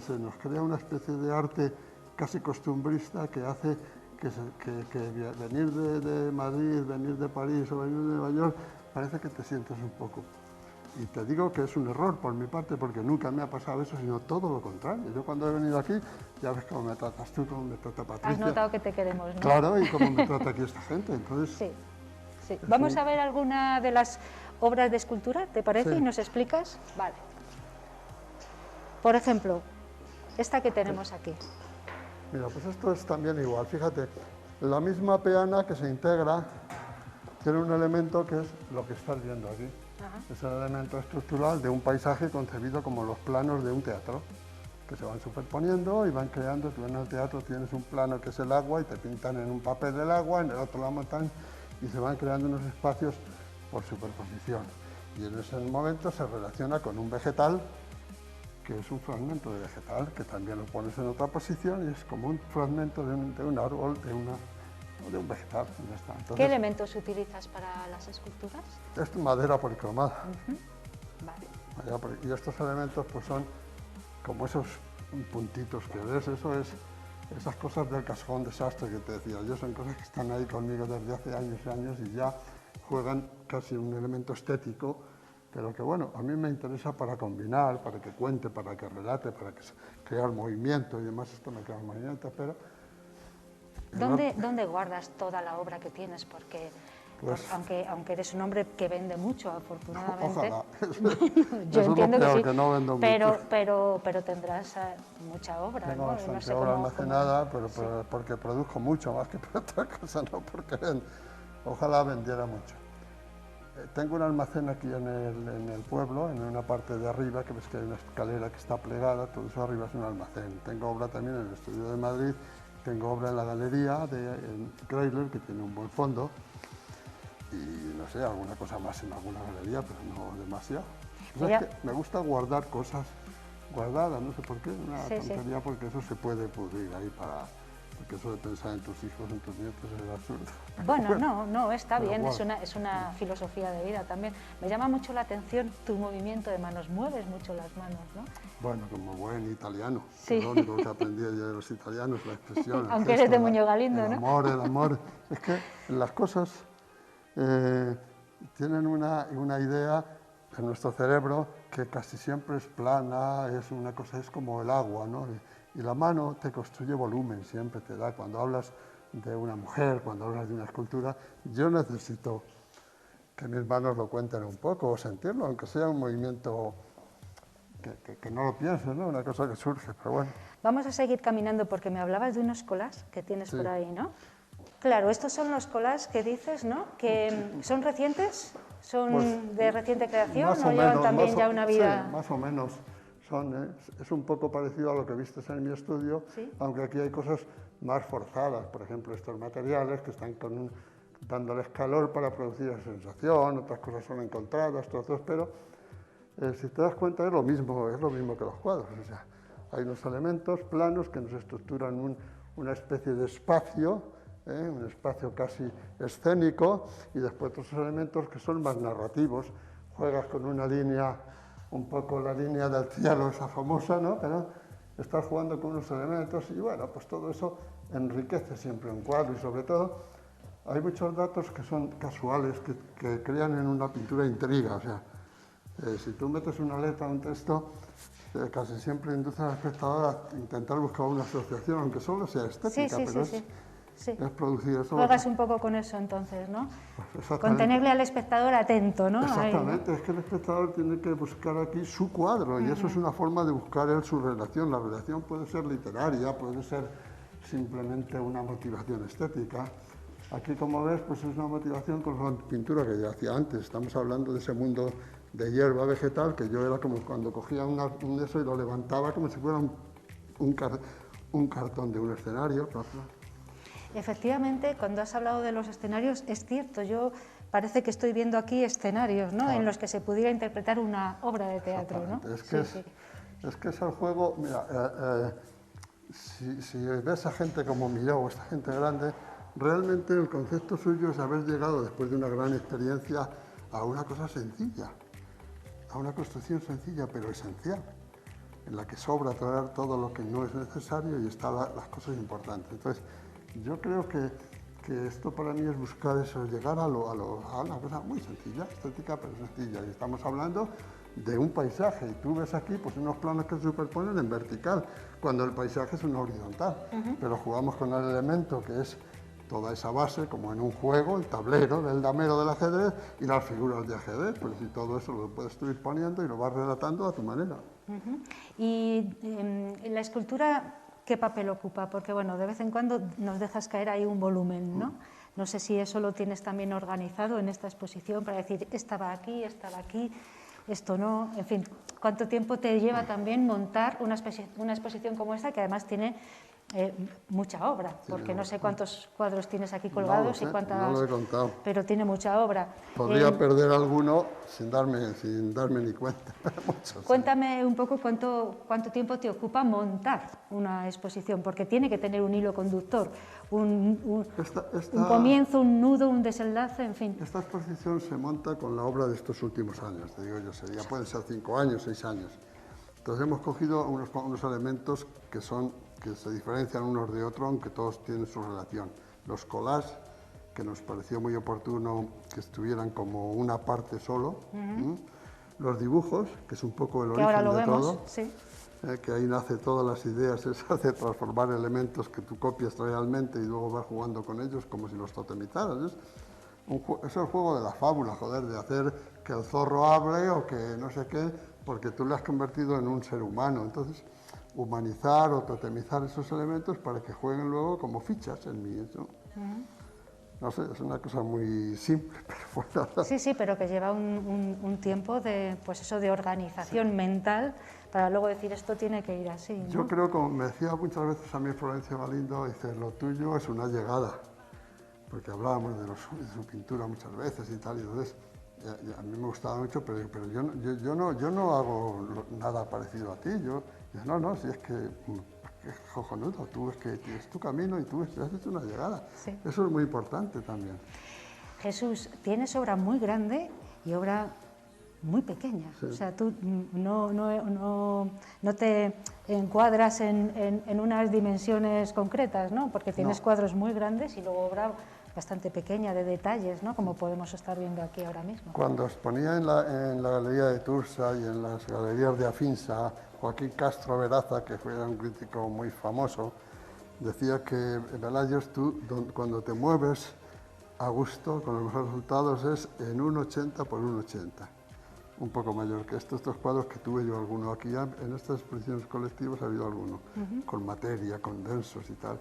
se nos crea una especie de arte casi costumbrista que hace que venir de Madrid, venir de París o venir de Nueva York, parece que te sientes un poco. Y te digo que es un error por mi parte, porque nunca me ha pasado eso, sino todo lo contrario. Yo cuando he venido aquí, ya ves cómo me tratas tú, cómo me trata Patricia. Has notado que te queremos, ¿no? Claro, y cómo me trata aquí esta gente, entonces... Sí, sí. Vamos a ver alguna de las obras de escultura, ¿te parece? Sí. ¿Y nos explicas? Vale. Por ejemplo, esta que tenemos aquí. Mira, pues esto es también igual, fíjate, la misma peana que se integra tiene un elemento que es lo que estás viendo aquí. Ajá. Es el elemento estructural de un paisaje concebido como los planos de un teatro, que se van superponiendo y van creando. Tú en el teatro tienes un plano que es el agua y te pintan en un papel el agua, en el otro la montaña, y se van creando unos espacios por superposición. Y en ese momento se relaciona con un vegetal, que es un fragmento de vegetal, que también lo pones en otra posición y es como un fragmento de un árbol, de un vegetal. Entonces, ¿qué elementos utilizas para las esculturas? Es madera policromada. Vale. Y estos elementos pues son como esos puntitos que ves, eso es esas cosas del cajón desastre que te decía yo, son cosas que están ahí conmigo desde hace años y años y ya juegan casi un elemento estético, pero que bueno, a mí me interesa para combinar, para que cuente, para que relate, para que crear movimiento y demás. Esto me crea movimiento, pero... ¿Dónde guardas toda la obra que tienes? Porque pues, aunque eres un hombre que vende mucho, afortunadamente... Ojalá. Yo entiendo que sí, que no vendo pero tendrás mucha obra. Tengo ¿no? bastante No sé obra cómo, almacenada, pero sí. porque produzco mucho, más que por otra cosa, no porque ojalá vendiera mucho. Tengo un almacén aquí en el pueblo, en una parte de arriba, que ves que hay una escalera que está plegada, todo eso arriba es un almacén. Tengo obra también en el estudio de Madrid, tengo obra en la galería de Kreisler, que tiene un buen fondo, y no sé, alguna cosa más en alguna galería, pero no demasiado. O sea, es que me gusta guardar cosas guardadas, no sé por qué, una tontería, sí. Porque eso se puede pudrir ahí porque eso de pensar en tus hijos, en tus nietos es absurdo. Bueno, no, está bien, bueno. es una filosofía de vida también. Me llama mucho la atención tu movimiento de manos, mueves mucho las manos, ¿no? Bueno, como buen italiano, sí. Es lo único que aprendí yo de los italianos, la expresión. Aunque eres de Muñoz Galindo, ¿no? El amor. Es que las cosas tienen una idea en nuestro cerebro que casi siempre es plana, es una cosa, es como el agua, ¿no? Y la mano te construye volumen, siempre te da. Cuando hablas de una mujer, cuando hablas de una escultura, yo necesito que mis manos lo cuenten un poco o sentirlo, aunque sea un movimiento que no lo pienses, ¿no? Una cosa que surge, pero bueno. Vamos a seguir caminando porque me hablabas de unos collages que tienes por ahí, ¿no? Claro, estos son los collages que dices, ¿no? Que son recientes, son pues, de reciente creación o llevan también ya una vida... Sí, más o menos. es un poco parecido a lo que viste en mi estudio, ¿sí? Aunque aquí hay cosas más forzadas, por ejemplo, estos materiales que están dándoles calor para producir esa sensación, otras cosas son encontradas, trozos, pero si te das cuenta es lo mismo que los cuadros, o sea, hay unos elementos planos que nos estructuran una especie de espacio, un espacio casi escénico, y después otros elementos que son más narrativos. Juegas con una línea, un poco la línea del cielo, esa famosa, ¿no? Pero estás jugando con unos elementos y bueno, pues todo eso enriquece siempre un cuadro y sobre todo hay muchos datos que son casuales, que crean en una pintura intriga, o sea, si tú metes una letra o un texto, casi siempre induce al espectador a intentar buscar una asociación, aunque solo sea estética, pero es producir eso. Juegas un poco con eso entonces, ¿no? Con tenerle al espectador atento, ¿no? Exactamente, es que el espectador tiene que buscar aquí su cuadro, y eso es una forma de buscar él su relación. La relación puede ser literaria, puede ser simplemente una motivación estética. Aquí, como ves, pues es una motivación con la pintura que yo hacía antes. Estamos hablando de ese mundo de hierba vegetal, que yo era como cuando cogía un de eso y lo levantaba como si fuera un cartón de un escenario. Efectivamente, cuando has hablado de los escenarios, es cierto, yo parece que estoy viendo aquí escenarios, ¿no? En los que se pudiera interpretar una obra de teatro, ¿no? Es que es el juego, mira, si ves a gente como Miró o esta gente grande, realmente el concepto suyo es haber llegado después de una gran experiencia a una cosa sencilla, a una construcción sencilla pero esencial, en la que sobra traer todo lo que no es necesario y están las cosas importantes. Entonces, yo creo que esto para mí es buscar eso, llegar a una cosa muy sencilla, estética pero sencilla. Y estamos hablando de un paisaje, y tú ves aquí pues unos planos que se superponen en vertical, cuando el paisaje es una horizontal, pero jugamos con el elemento que es toda esa base, como en un juego, el tablero del damero del ajedrez y las figuras de ajedrez, pues si todo eso lo puedes tú ir poniendo y lo vas relatando a tu manera. Y en la escultura, ¿qué papel ocupa? Porque bueno, de vez en cuando nos dejas caer ahí un volumen, ¿no? No sé si eso lo tienes también organizado en esta exposición para decir, esta va aquí, esto no, en fin, ¿cuánto tiempo te lleva también montar una exposición como esta, que además tiene mucha obra, porque no sé cuántos cuadros tienes aquí colgados y cuántas, no lo he contado, pero tiene mucha obra. Podría perder alguno sin darme ni cuenta. Cuéntame un poco cuánto tiempo te ocupa montar una exposición, porque tiene que tener un hilo conductor, un comienzo, un nudo, un desenlace, en fin. Esta exposición se monta con la obra de estos últimos años, te digo yo, pueden ser 5 años, 6 años. Entonces hemos cogido unos elementos que se diferencian unos de otros, aunque todos tienen su relación. Los collages, que nos pareció muy oportuno que estuvieran como una parte solo. Los dibujos, que es un poco el origen de todo. Sí. Que ahí nace todas las ideas esas de transformar elementos que tú copias realmente y luego vas jugando con ellos como si los totemizaras. Es el juego de la fábula, joder, de hacer que el zorro hable o que no sé qué, porque tú lo has convertido en un ser humano. Entonces, humanizar o totemizar esos elementos para que jueguen luego como fichas en mí. No sé, es una cosa muy simple, pero bueno. Sí, pero que lleva un tiempo de, pues eso, de organización mental para luego decir esto tiene que ir así, ¿no? Yo creo, como me decía muchas veces a mí Florencia Galindo, dice, lo tuyo es una llegada, porque hablábamos de su pintura muchas veces y tal, y entonces a mí me gustaba mucho, pero yo no hago nada parecido a ti. No, si es que es cojonudo, tú es que tienes tu camino y tú haces una llegada. Sí. Eso es muy importante también. Jesús, tienes obra muy grande y obra muy pequeña. Sí. O sea, tú no te encuadras en unas dimensiones concretas, ¿no? Porque tienes cuadros muy grandes y luego obra bastante pequeña, de detalles, ¿no? Como podemos estar viendo aquí ahora mismo. Cuando exponía en la Galería de Tursa y en las galerías de Afinsa, Joaquín Castro Veraza, que fue un crítico muy famoso, decía que, Velayos, tú cuando te mueves a gusto, con los mejores resultados, es en un 80 por un 80. Un poco mayor que estos cuadros que tuve yo alguno aquí. En estas exposiciones colectivas ha habido alguno, con materia, con densos y tal.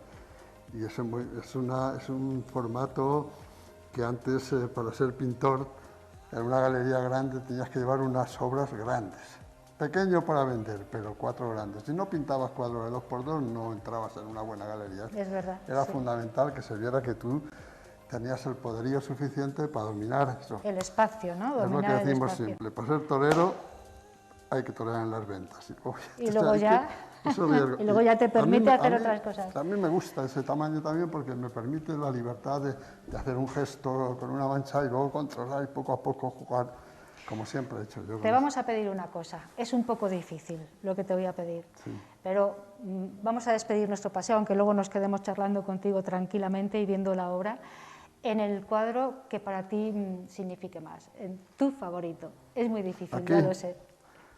Y es un formato que antes, para ser pintor, en una galería grande tenías que llevar unas obras grandes. pequeño para vender, pero 4 grandes. Si no pintabas cuadros de 2x2, no entrabas en una buena galería. Es verdad. Era fundamental que se viera que tú tenías el poderío suficiente para dominar eso. El espacio, ¿no? Es lo que decimos siempre, para ser torero hay que torear en las ventas. Y luego ya... y luego ya te permite hacer otras cosas. A mí me gusta ese tamaño también porque me permite la libertad de hacer un gesto con una mancha y luego controlar y poco a poco jugar, como siempre he hecho yo. Te vamos a pedir una cosa, es un poco difícil lo que te voy a pedir, pero vamos a despedir nuestro paseo, aunque luego nos quedemos charlando contigo tranquilamente y viendo la obra, en el cuadro que para ti signifique más, en tu favorito. Es muy difícil, ya lo sé.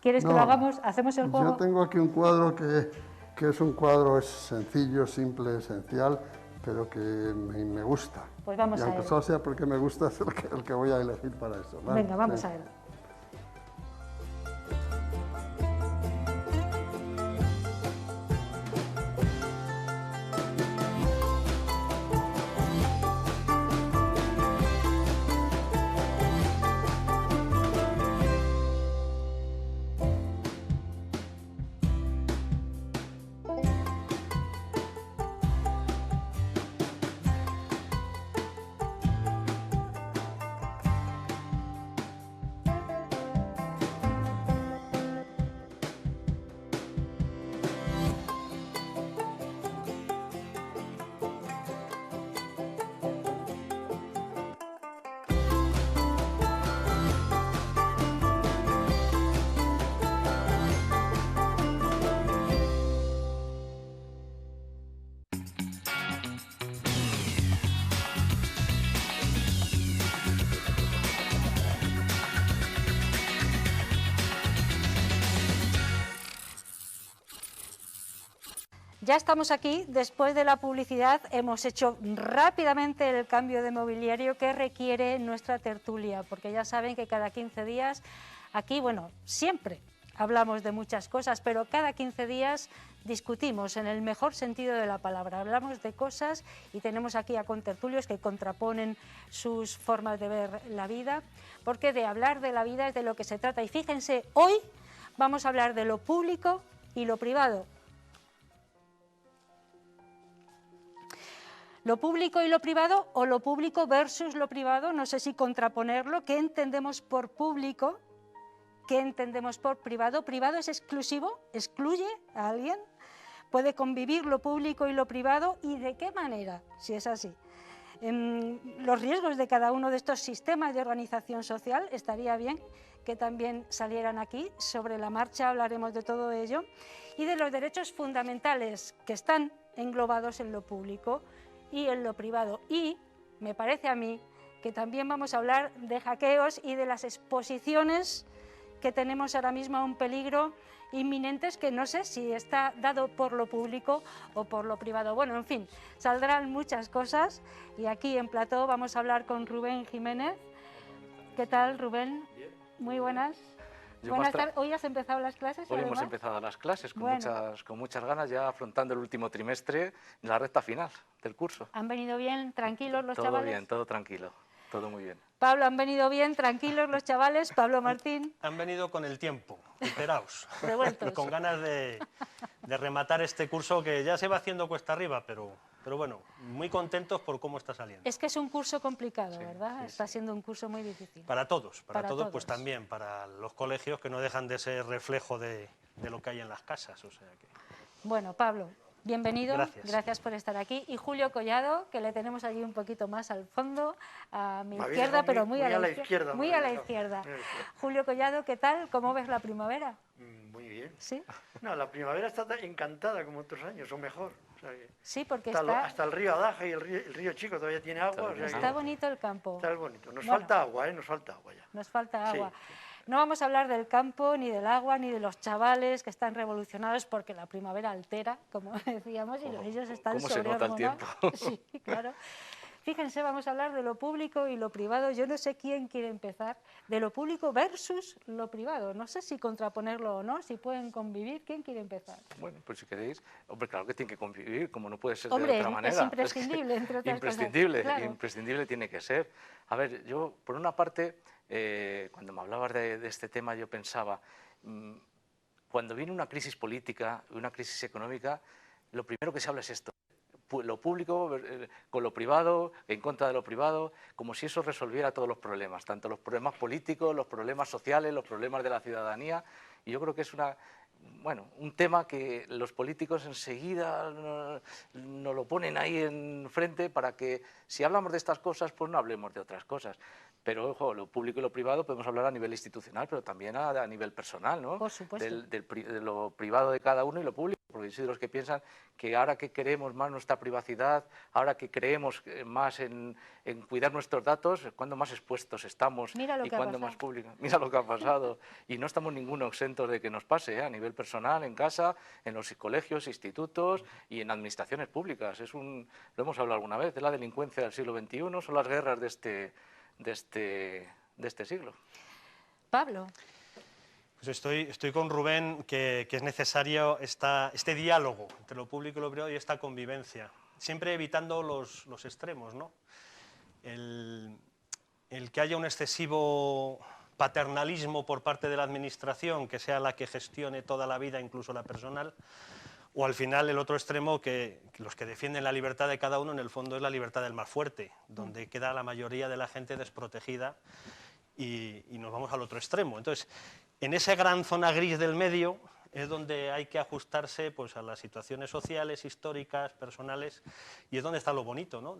¿Quieres que lo hagamos? ¿Hacemos el juego? Yo tengo aquí un cuadro que es un cuadro sencillo, simple, esencial, pero que me gusta. Pues vamos a él. Y aunque solo sea porque me gusta, es el que voy a elegir para eso. ¿Vale? Venga, vamos a él. Ya estamos aquí, después de la publicidad hemos hecho rápidamente el cambio de mobiliario que requiere nuestra tertulia, porque ya saben que cada 15 días, aquí, bueno, siempre hablamos de muchas cosas, pero cada 15 días discutimos en el mejor sentido de la palabra, hablamos de cosas y tenemos aquí a contertulios que contraponen sus formas de ver la vida, porque de hablar de la vida es de lo que se trata. Y fíjense, hoy vamos a hablar de lo público y lo privado. Lo público y lo privado, o lo público versus lo privado, no sé si contraponerlo. ¿Qué entendemos por público? ¿Qué entendemos por privado? ¿Privado es exclusivo? ¿Excluye a alguien? ¿Puede convivir lo público y lo privado? ¿Y de qué manera, si es así? Los riesgos de cada uno de estos sistemas de organización social, estaría bien que también salieran aquí. Sobre la marcha hablaremos de todo ello. Y de los derechos fundamentales que están englobados en lo público y en lo privado. Y me parece a mí que también vamos a hablar de hackeos y de las exposiciones que tenemos ahora mismo a un peligro inminentes que no sé si está dado por lo público o por lo privado. Bueno, en fin, saldrán muchas cosas y aquí en plató vamos a hablar con Rubén Jiménez. ¿Qué tal, Rubén? Bien. Muy buenas. Buenas tardes. ¿Hoy has empezado las clases? Hoy además? hemos empezado las clases con, Bueno. con muchas ganas, ya afrontando el último trimestre, en la recta final del curso. ¿Han venido bien, tranquilos los chavales? Todo bien, todo tranquilo, todo muy bien. Pablo, ¿han venido bien, tranquilos los chavales? Pablo Martín. Han venido con el tiempo, enterados, Revueltos. con ganas de rematar este curso que ya se va haciendo cuesta arriba, pero bueno, muy contentos por cómo está saliendo. Es que es un curso complicado, Sí, ¿verdad? sí, Está sí. siendo un curso muy difícil. Para todos, Para pues todos. también, para los colegios que no dejan de ser reflejo de lo que hay en las casas, o sea que... Bueno, Pablo, bienvenido. Gracias. Por estar aquí. Y Julio Collado, que le tenemos allí un poquito más al fondo, a mi Va bien, izquierda, muy- pero muy a la izquierda. Muy a la izquierda. Julio Collado, ¿qué tal? ¿Cómo ves la primavera? Muy bien. ¿Sí? No, la primavera está encantada como otros años, o mejor. O sea que Sí, porque hasta el río Adaja y el río Chico todavía tiene agua. O sea que está bonito el campo. está bonito. Nos Bueno. falta agua, nos falta agua ya. Nos falta Sí, agua. sí. No vamos a hablar del campo, ni del agua, ni de los chavales que están revolucionados porque la primavera altera, como decíamos, y ellos están ¿Cómo se nota el sobrehormonados. tiempo? Sí, claro. Fíjense, vamos a hablar de lo público y lo privado. Yo no sé quién quiere empezar. De lo público versus lo privado. No sé si contraponerlo o no, si pueden convivir. ¿Quién quiere empezar? Bueno, pues si queréis, hombre, claro que tiene que convivir, como no puede ser Hombre, de otra es manera. imprescindible, entre otras imprescindible, cosas, claro. imprescindible tiene que ser. A ver, yo, por una parte, cuando me hablabas de este tema, yo pensaba, cuando viene una crisis política, una crisis económica, lo primero que se habla es esto. Lo público con lo privado, en contra de lo privado, como si eso resolviera todos los problemas, tanto los problemas políticos, los problemas sociales, los problemas de la ciudadanía. Y yo creo que es un tema que los políticos enseguida nos lo ponen ahí enfrente para que, si hablamos de estas cosas, pues no hablemos de otras cosas. Pero, ojo, lo público y lo privado podemos hablar a nivel institucional, pero también a nivel personal, ¿no? Por supuesto. De lo privado de cada uno y lo público, porque yo soy de los que piensan que ahora que queremos más nuestra privacidad, ahora que creemos más en cuidar nuestros datos, cuando más expuestos estamos y cuando más público. Mira lo que ha pasado. Y no estamos ninguno exentos de que nos pase, a nivel personal, en casa, en los colegios, institutos y en administraciones públicas. Lo hemos hablado alguna vez, es la delincuencia del siglo XXI, son las guerras de este siglo. Pablo. Pues estoy con Rubén que es necesario este diálogo entre lo público y lo privado y esta convivencia, siempre evitando los extremos, ¿no? El que haya un excesivo paternalismo por parte de la administración, que sea la que gestione toda la vida, incluso la personal, o al final el otro extremo, que los que defienden la libertad de cada uno, en el fondo es la libertad del más fuerte, donde queda la mayoría de la gente desprotegida y nos vamos al otro extremo. Entonces, en esa gran zona gris del medio es donde hay que ajustarse pues, a las situaciones sociales, históricas, personales, y es donde está lo bonito, ¿no?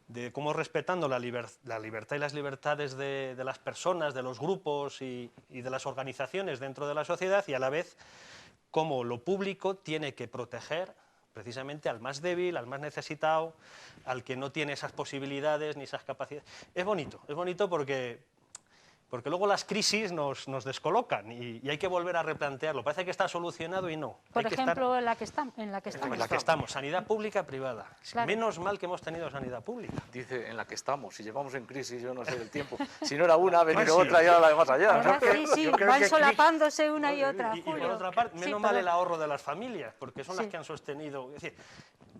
De cómo respetando la libertad y las libertades de las personas, de los grupos y de las organizaciones dentro de la sociedad, y a la vez cómo lo público tiene que proteger precisamente al más débil, al más necesitado, al que no tiene esas posibilidades ni esas capacidades. Es bonito porque luego las crisis nos descolocan y hay que volver a replantearlo. Parece que está solucionado y no. Por ejemplo, en la que estamos. Sanidad pública, privada. Claro. Menos mal que hemos tenido sanidad pública. Dice, en la que estamos. Si llevamos en crisis, yo no sé del tiempo. Si no era una, ha venido otra y ahora la de más allá. Sí, van solapándose una y otra. Y por otra parte, menos mal el ahorro de las familias, porque son las que han sostenido. Es decir,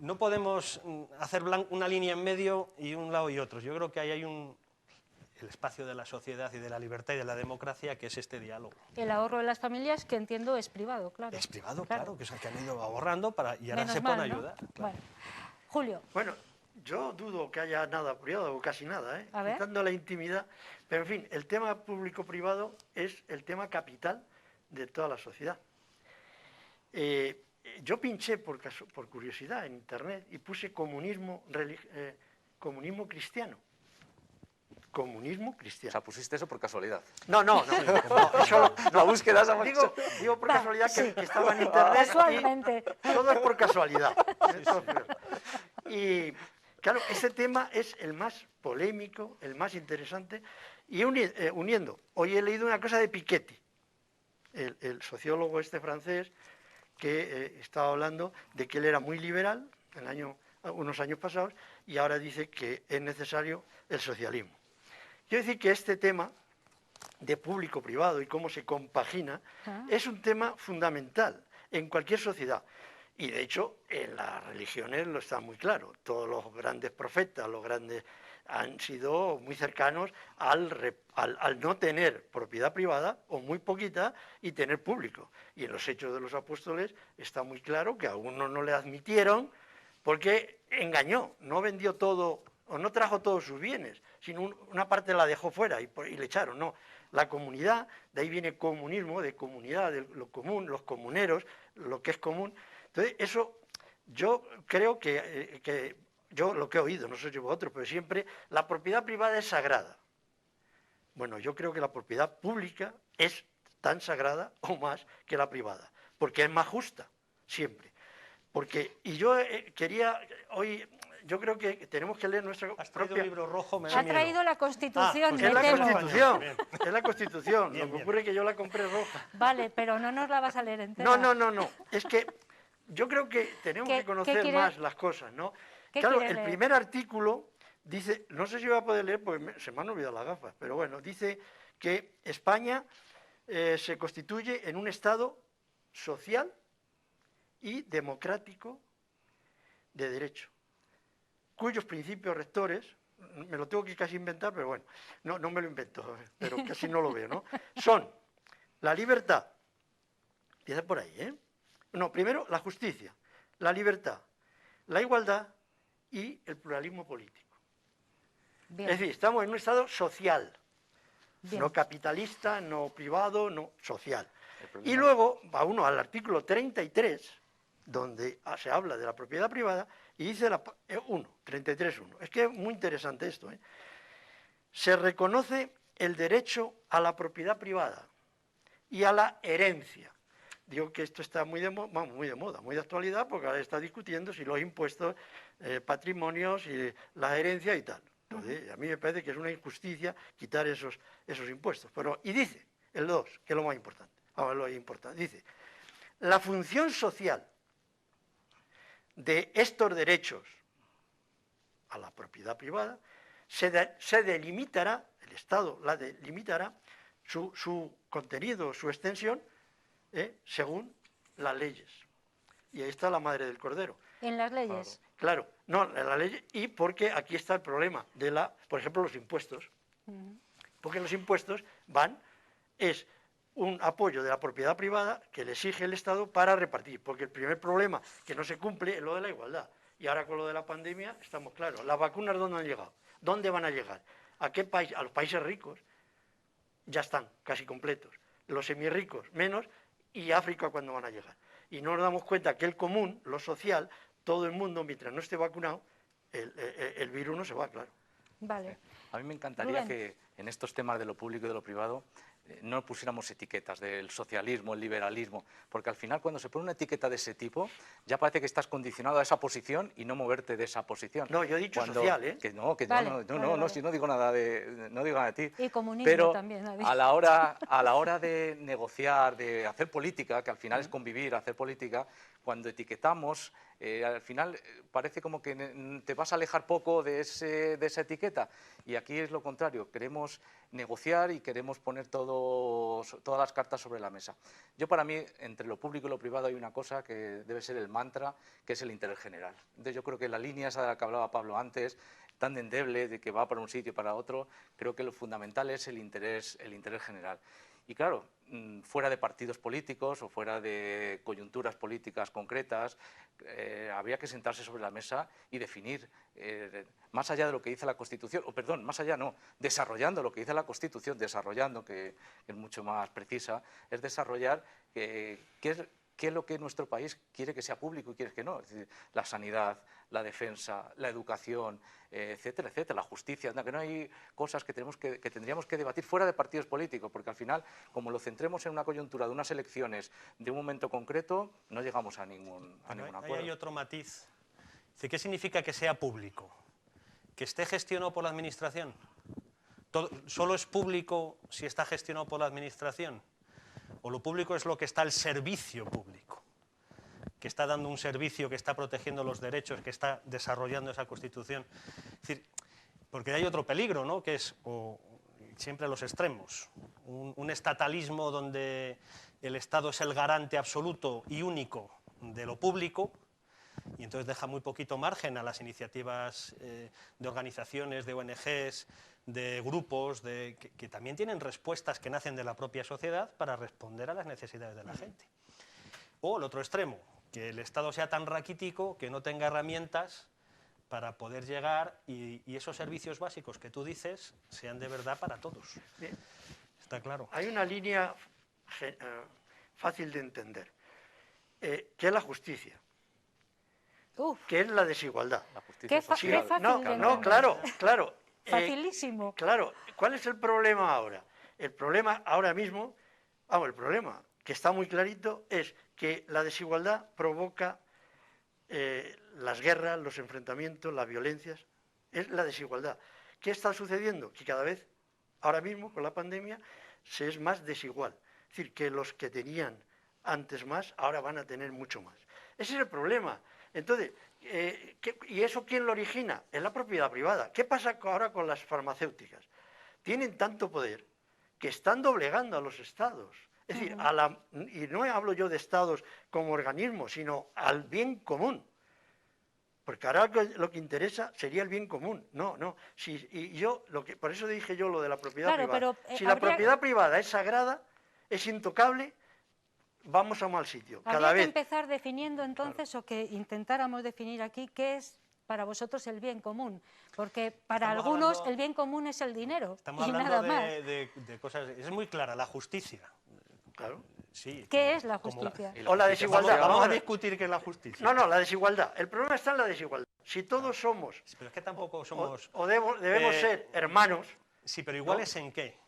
no podemos hacer una línea en medio y un lado y otro. Yo creo que ahí hay el espacio de la sociedad y de la libertad y de la democracia, que es este diálogo. El ahorro de las familias, que entiendo es privado, claro. Es privado, claro, que es el que han ido ahorrando y ahora Menos se mal, pone a ¿no? ayudar. Claro. Bueno. Julio. Bueno, yo dudo que haya nada privado, o casi nada, A ver. quitando la intimidad. Pero, en fin, el tema público-privado es el tema capital de toda la sociedad. Yo pinché por curiosidad en Internet y puse comunismo cristiano. Comunismo cristiano. O sea, pusiste eso por casualidad. No, eso la búsqueda esa digo por casualidad que estaba en Internet. Casualmente. Y todo es por casualidad. Y claro, ese tema es el más polémico, el más interesante, y uniendo. Hoy he leído una cosa de Piketty, el sociólogo francés, que estaba hablando de que él era muy liberal unos años pasados, y ahora dice que es necesario el socialismo. Quiero decir que este tema de público-privado y cómo se compagina es un tema fundamental en cualquier sociedad. Y de hecho, en las religiones lo está muy claro. Todos los grandes profetas, han sido muy cercanos al no tener propiedad privada, o muy poquita, y tener público. Y en los Hechos de los Apóstoles está muy claro que a algunos no le admitieron porque engañó, no vendió todo o no trajo todos sus bienes, sino una parte la dejó fuera y le echaron. No, la comunidad, de ahí viene comunismo, de comunidad, de lo común, los comuneros, lo que es común. Entonces, eso yo creo que yo lo que he oído, no sé si vosotros, pero siempre la propiedad privada es sagrada. Bueno, yo creo que la propiedad pública es tan sagrada o más que la privada, porque es más justa, siempre. Y yo yo creo que tenemos que leer nuestra propia... un libro rojo, Ha traído la Constitución. Pues es la Constitución, es la Constitución. Lo que ocurre es que yo la compré roja. Vale, pero no nos la vas a leer entera. No. Es que yo creo que tenemos que conocer más las cosas, ¿no? Claro, el primer artículo dice, no sé si voy a poder leer porque se me han olvidado las gafas, pero bueno, dice que España se constituye en un Estado social y democrático de derecho, cuyos principios rectores, me lo tengo que casi inventar, pero bueno, no me lo invento, pero casi no lo veo, ¿no? Son la libertad, Empieza por ahí, ¿eh? No, primero la justicia, la libertad, la igualdad y el pluralismo político. Bien. Es decir, estamos en un estado social, Bien. no capitalista, no privado, no social. Y luego va uno al artículo 33, donde se habla de la propiedad privada, y dice 33.1. Es que es muy interesante esto, ¿eh? Se reconoce el derecho a la propiedad privada y a la herencia. Digo que esto está muy de moda, muy de actualidad, porque ahora está discutiendo si los impuestos, patrimonios y la herencia y tal. Entonces, a mí me parece que es una injusticia quitar esos impuestos. Pero, y dice, el 2, que es lo más importante. Ahora lo importante. Dice, la función social de estos derechos a la propiedad privada se delimitará, el Estado la delimitará, su contenido, su extensión, según las leyes. Y ahí está la madre del cordero. ¿En las leyes? Claro, no, en la ley, y porque aquí está el problema de por ejemplo, los impuestos. Porque los impuestos es un apoyo de la propiedad privada que le exige el Estado para repartir, porque el primer problema que no se cumple es lo de la igualdad. Y ahora con lo de la pandemia estamos claros. ¿Las vacunas dónde han llegado? ¿Dónde van a llegar? ¿A qué país? A los países ricos ya están casi completos. Los semirricos menos, y África cuándo van a llegar. Y no nos damos cuenta que el común, lo social, todo el mundo, mientras no esté vacunado, el virus no se va, claro. Vale. A mí me encantaría Rubén. que en estos temas de lo público y de lo privado no pusiéramos etiquetas del socialismo, el liberalismo, porque al final cuando se pone una etiqueta de ese tipo, ya parece que estás condicionado a esa posición y no moverte de esa posición. No, yo he dicho social, ¿eh? Que no, Vale, no, si no digo nada de ti. Y comunismo pero también, ha dicho. a la hora de negociar, de hacer política, que al final es convivir, hacer política, cuando etiquetamos, al final parece como que te vas a alejar poco de esa etiqueta. Y aquí es lo contrario, queremos negociar y queremos poner todas las cartas sobre la mesa. Yo, para mí, entre lo público y lo privado hay una cosa que debe ser el mantra, que es el interés general. Entonces yo creo que la línea esa de la que hablaba Pablo antes, tan endeble, de que va para un sitio y para otro, creo que lo fundamental es el interés general. Y claro, fuera de partidos políticos o fuera de coyunturas políticas concretas, habría que sentarse sobre la mesa y definir, más allá de lo que dice la Constitución, o perdón, más allá no, desarrollando lo que dice la Constitución, desarrollando, que es mucho más precisa, es desarrollar qué es lo que nuestro país quiere que sea público y quiere que no. Es decir, la sanidad, la defensa, la educación, etcétera, etcétera, la justicia. Que no hay cosas que tendríamos que debatir fuera de partidos políticos, porque al final, como lo centremos en una coyuntura de unas elecciones de un momento concreto, no llegamos a ningún acuerdo. Ahí hay otro matiz. Dice, ¿qué significa que sea público? ¿Que esté gestionado por la Administración? ¿Solo es público si está gestionado por la Administración? ¿O lo público es lo que está al servicio público? Que está dando un servicio, que está protegiendo los derechos, que está desarrollando esa Constitución. Es decir, porque hay otro peligro, ¿no? Que es siempre los extremos. Un estatalismo donde el Estado es el garante absoluto y único de lo público, y entonces deja muy poquito margen a las iniciativas de organizaciones, de ONGs, de grupos, que también tienen respuestas que nacen de la propia sociedad para responder a las necesidades de la gente. O el otro extremo, que el Estado sea tan raquítico que no tenga herramientas para poder llegar y esos servicios básicos que tú dices sean de verdad para todos. Bien. Está claro. Hay una línea fácil de entender, que es la justicia, que es la desigualdad. La justicia social. Qué fácil No, de no, entender. claro. Facilísimo. Claro, ¿cuál es el problema ahora? El problema ahora mismo, el problema que está muy clarito es que la desigualdad provoca las guerras, los enfrentamientos, las violencias. Es la desigualdad. ¿Qué está sucediendo? Que cada vez, ahora mismo, con la pandemia, se es más desigual. Es decir, que los que tenían antes más, ahora van a tener mucho más. Ese es el problema. Entonces, ¿y eso quién lo origina? Es la propiedad privada. ¿Qué pasa ahora con las farmacéuticas? Tienen tanto poder que están doblegando a los estados. Es decir, y no hablo yo de estados como organismos, sino al bien común. Porque ahora lo que interesa sería el bien común. No. Por eso dije yo lo de la propiedad privada. Pero, si la propiedad privada es sagrada, es intocable, vamos a mal sitio. Habría que empezar definiendo entonces, o que intentáramos definir aquí, qué es para vosotros el bien común, porque para algunos el bien común es el dinero. Estamos hablando de cosas, es muy clara, la justicia. Claro. Sí, ¿Qué es la justicia? O la desigualdad. Vamos a discutir qué es la justicia. No, la desigualdad. El problema está en la desigualdad. Si todos somos... Pero es que tampoco somos... O debemos ser hermanos... Sí, pero iguales ¿en qué?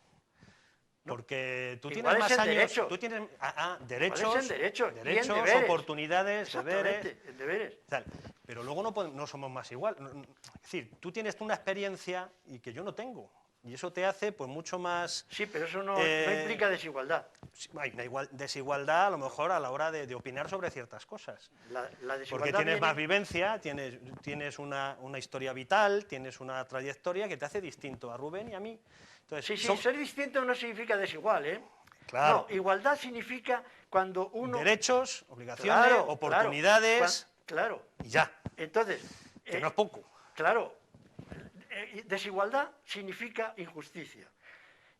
Porque tú tienes iguales más en años... derechos. Tú tienes Iguales en derechos y en deberes. Oportunidades, deberes... en deberes. Tal. Pero luego no somos más igual. Es decir, tú tienes una experiencia y que yo no tengo. Y eso te hace pues mucho más... Sí, pero eso no implica desigualdad. Hay una desigualdad a lo mejor a la hora de opinar sobre ciertas cosas. La desigualdad porque tienes más vivencia, tienes una historia vital, tienes una trayectoria que te hace distinto a Rubén y a mí. Entonces, sí, ser distinto no significa desigual, ¿eh? Claro. No, igualdad significa cuando uno... Derechos, obligaciones, oportunidades... Claro. Y ya. Entonces... Que no es poco. Claro. Desigualdad significa injusticia.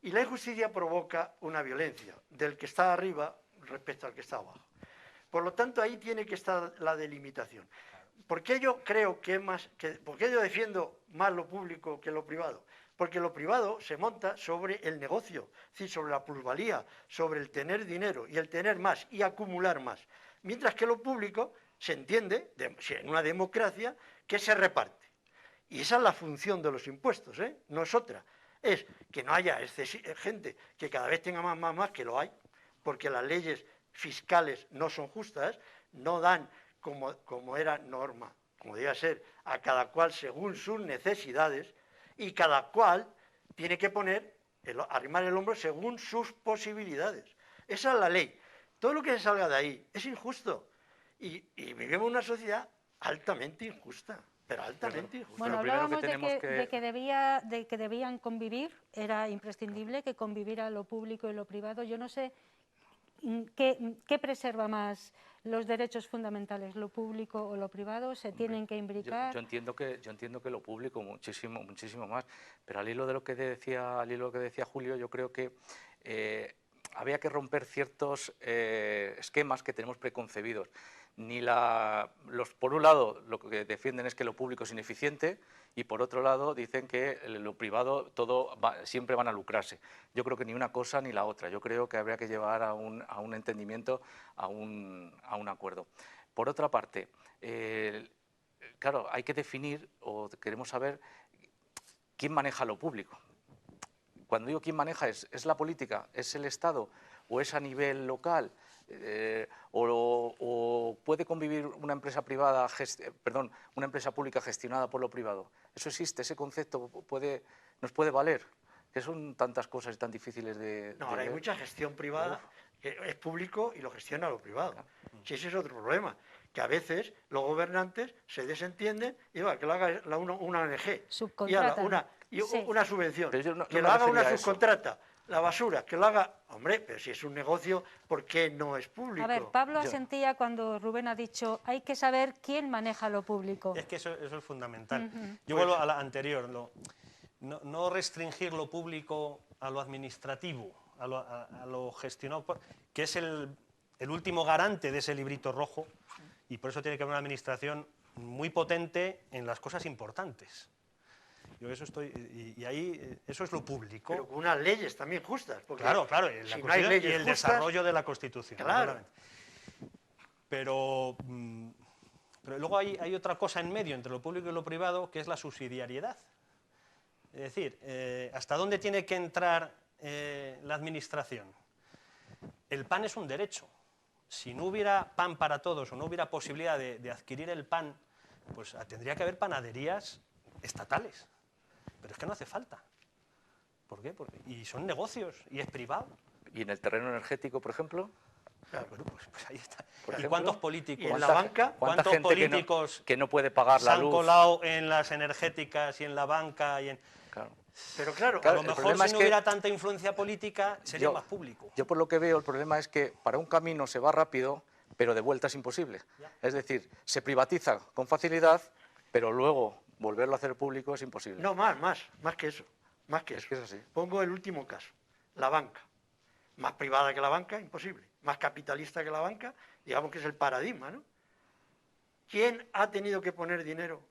Y la injusticia provoca una violencia del que está arriba respecto al que está abajo. Por lo tanto, ahí tiene que estar la delimitación. ¿Por qué yo creo que es más... ¿Por qué yo defiendo más lo público que lo privado? Porque lo privado se monta sobre el negocio, es decir, sobre la plusvalía, sobre el tener dinero y el tener más y acumular más. Mientras que lo público se entiende, en una democracia, que se reparte. Y esa es la función de los impuestos, ¿eh? No es otra. Es que no haya gente que cada vez tenga más, que lo hay, porque las leyes fiscales no son justas, no dan como era norma, como debía ser, a cada cual según sus necesidades, y cada cual tiene que arrimar el hombro según sus posibilidades. Esa es la ley. Todo lo que se salga de ahí es injusto. Y vivimos en una sociedad altamente injusta. Pero altamente injusta. Bueno, hablábamos de que debían convivir, era imprescindible que conviviera lo público y lo privado. Yo no sé qué preserva más los derechos fundamentales, lo público o lo privado, se tienen que imbricar. Yo entiendo que lo público muchísimo más, pero al hilo de lo que decía Julio, yo creo que había que romper ciertos esquemas que tenemos preconcebidos. Por un lado, lo que defienden es que lo público es ineficiente y por otro lado dicen que lo privado siempre van a lucrarse. Yo creo que ni una cosa ni la otra. Yo creo que habría que llevar a un entendimiento, a un acuerdo. Por otra parte, claro, hay que definir o queremos saber quién maneja lo público. Cuando digo quién maneja, ¿es la política? ¿Es el Estado? ¿O es a nivel local? ¿O puede convivir una empresa una empresa pública gestionada por lo privado? ¿Eso existe? ¿Ese concepto nos puede valer? Que son tantas cosas tan difíciles de... No, ahora hay mucha gestión privada que es público y lo gestiona lo privado. Claro. Si ese es otro problema, que a veces los gobernantes se desentienden y que lo haga una ONG. Subcontratan. Una subvención. Que lo haga una subcontrata. La basura, que lo haga... Hombre, pero si es un negocio, ¿por qué no es público? A ver, Pablo asentía cuando Rubén ha dicho hay que saber quién maneja lo público. Es que eso es fundamental. Yo vuelvo a la anterior. No restringir lo público a lo administrativo, a lo gestionado, que es el último garante de ese librito rojo, y por eso tiene que haber una administración muy potente en las cosas importantes. Yo eso y ahí eso es lo público. Pero con unas leyes también justas. Porque claro, si no hay leyes y el justas, desarrollo de la Constitución. Claro. Pero luego hay otra cosa en medio entre lo público y lo privado, que es la subsidiariedad. Es decir, ¿hasta dónde tiene que entrar la administración? El pan es un derecho. Si no hubiera pan para todos o no hubiera posibilidad de adquirir el pan, pues tendría que haber panaderías estatales. Pero es que no hace falta. ¿Por qué? Y son negocios, y es privado. ¿Y en el terreno energético, por ejemplo? Claro, bueno, pues ahí está. ¿Y cuántos políticos? ¿Y en la banca? ¿Cuántos políticos que no puede pagar la luz? Se han colado en las energéticas y en la banca y en... Claro. Pero claro, a lo mejor si no hubiera tanta influencia política sería más público. Yo por lo que veo el problema es que para un camino se va rápido, pero de vuelta es imposible. Es decir, se privatiza con facilidad, pero luego volverlo a hacer público es imposible. No, más que eso. Más que eso. Es que es así. Pongo el último caso, la banca. Más privada que la banca, imposible. más capitalista que la banca, digamos que es el paradigma, ¿no? ¿Quién ha tenido que poner dinero?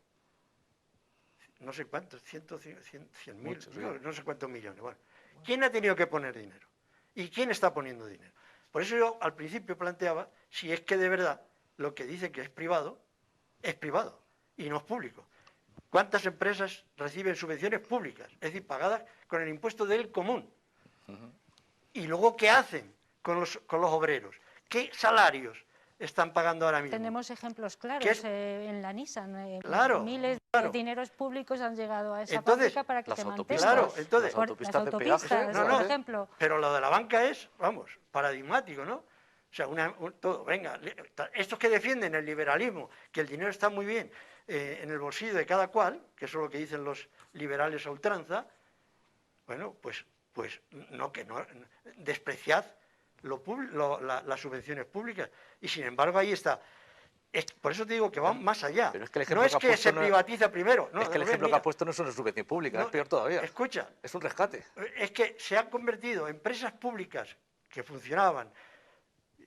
No sé cuántos, 100.000, no sé cuántos millones. Bueno, ¿quién ha tenido que poner dinero? ¿Y quién está poniendo dinero? Por eso yo al principio planteaba si es que de verdad lo que dice que es privado y no es público. ¿Cuántas empresas reciben subvenciones públicas? Es decir, pagadas con el impuesto del común. Y luego, ¿qué hacen con los obreros? ¿Qué salarios están pagando ahora mismo? Tenemos ejemplos claros en la Nissan. Claro, miles claro. de dineros públicos han llegado a esa Entonces, fábrica para que las se autopistas, mantenga. Claro, entonces, las autopistas de autopistas, peaje, por ejemplo. Pero lo de la banca es, vamos, paradigmático, ¿no? O sea, todo, venga, estos que defienden el liberalismo, que el dinero está muy bien en el bolsillo de cada cual, que eso es lo que dicen los liberales a ultranza, bueno, pues no, despreciad las subvenciones públicas. Y sin embargo ahí está. Por eso te digo que va más allá. Pero es que el no es que se privatiza primero. No, es que el ejemplo que ha puesto no es una subvención pública, es peor todavía. Escucha. Es un rescate. Es que se han convertido empresas públicas que funcionaban.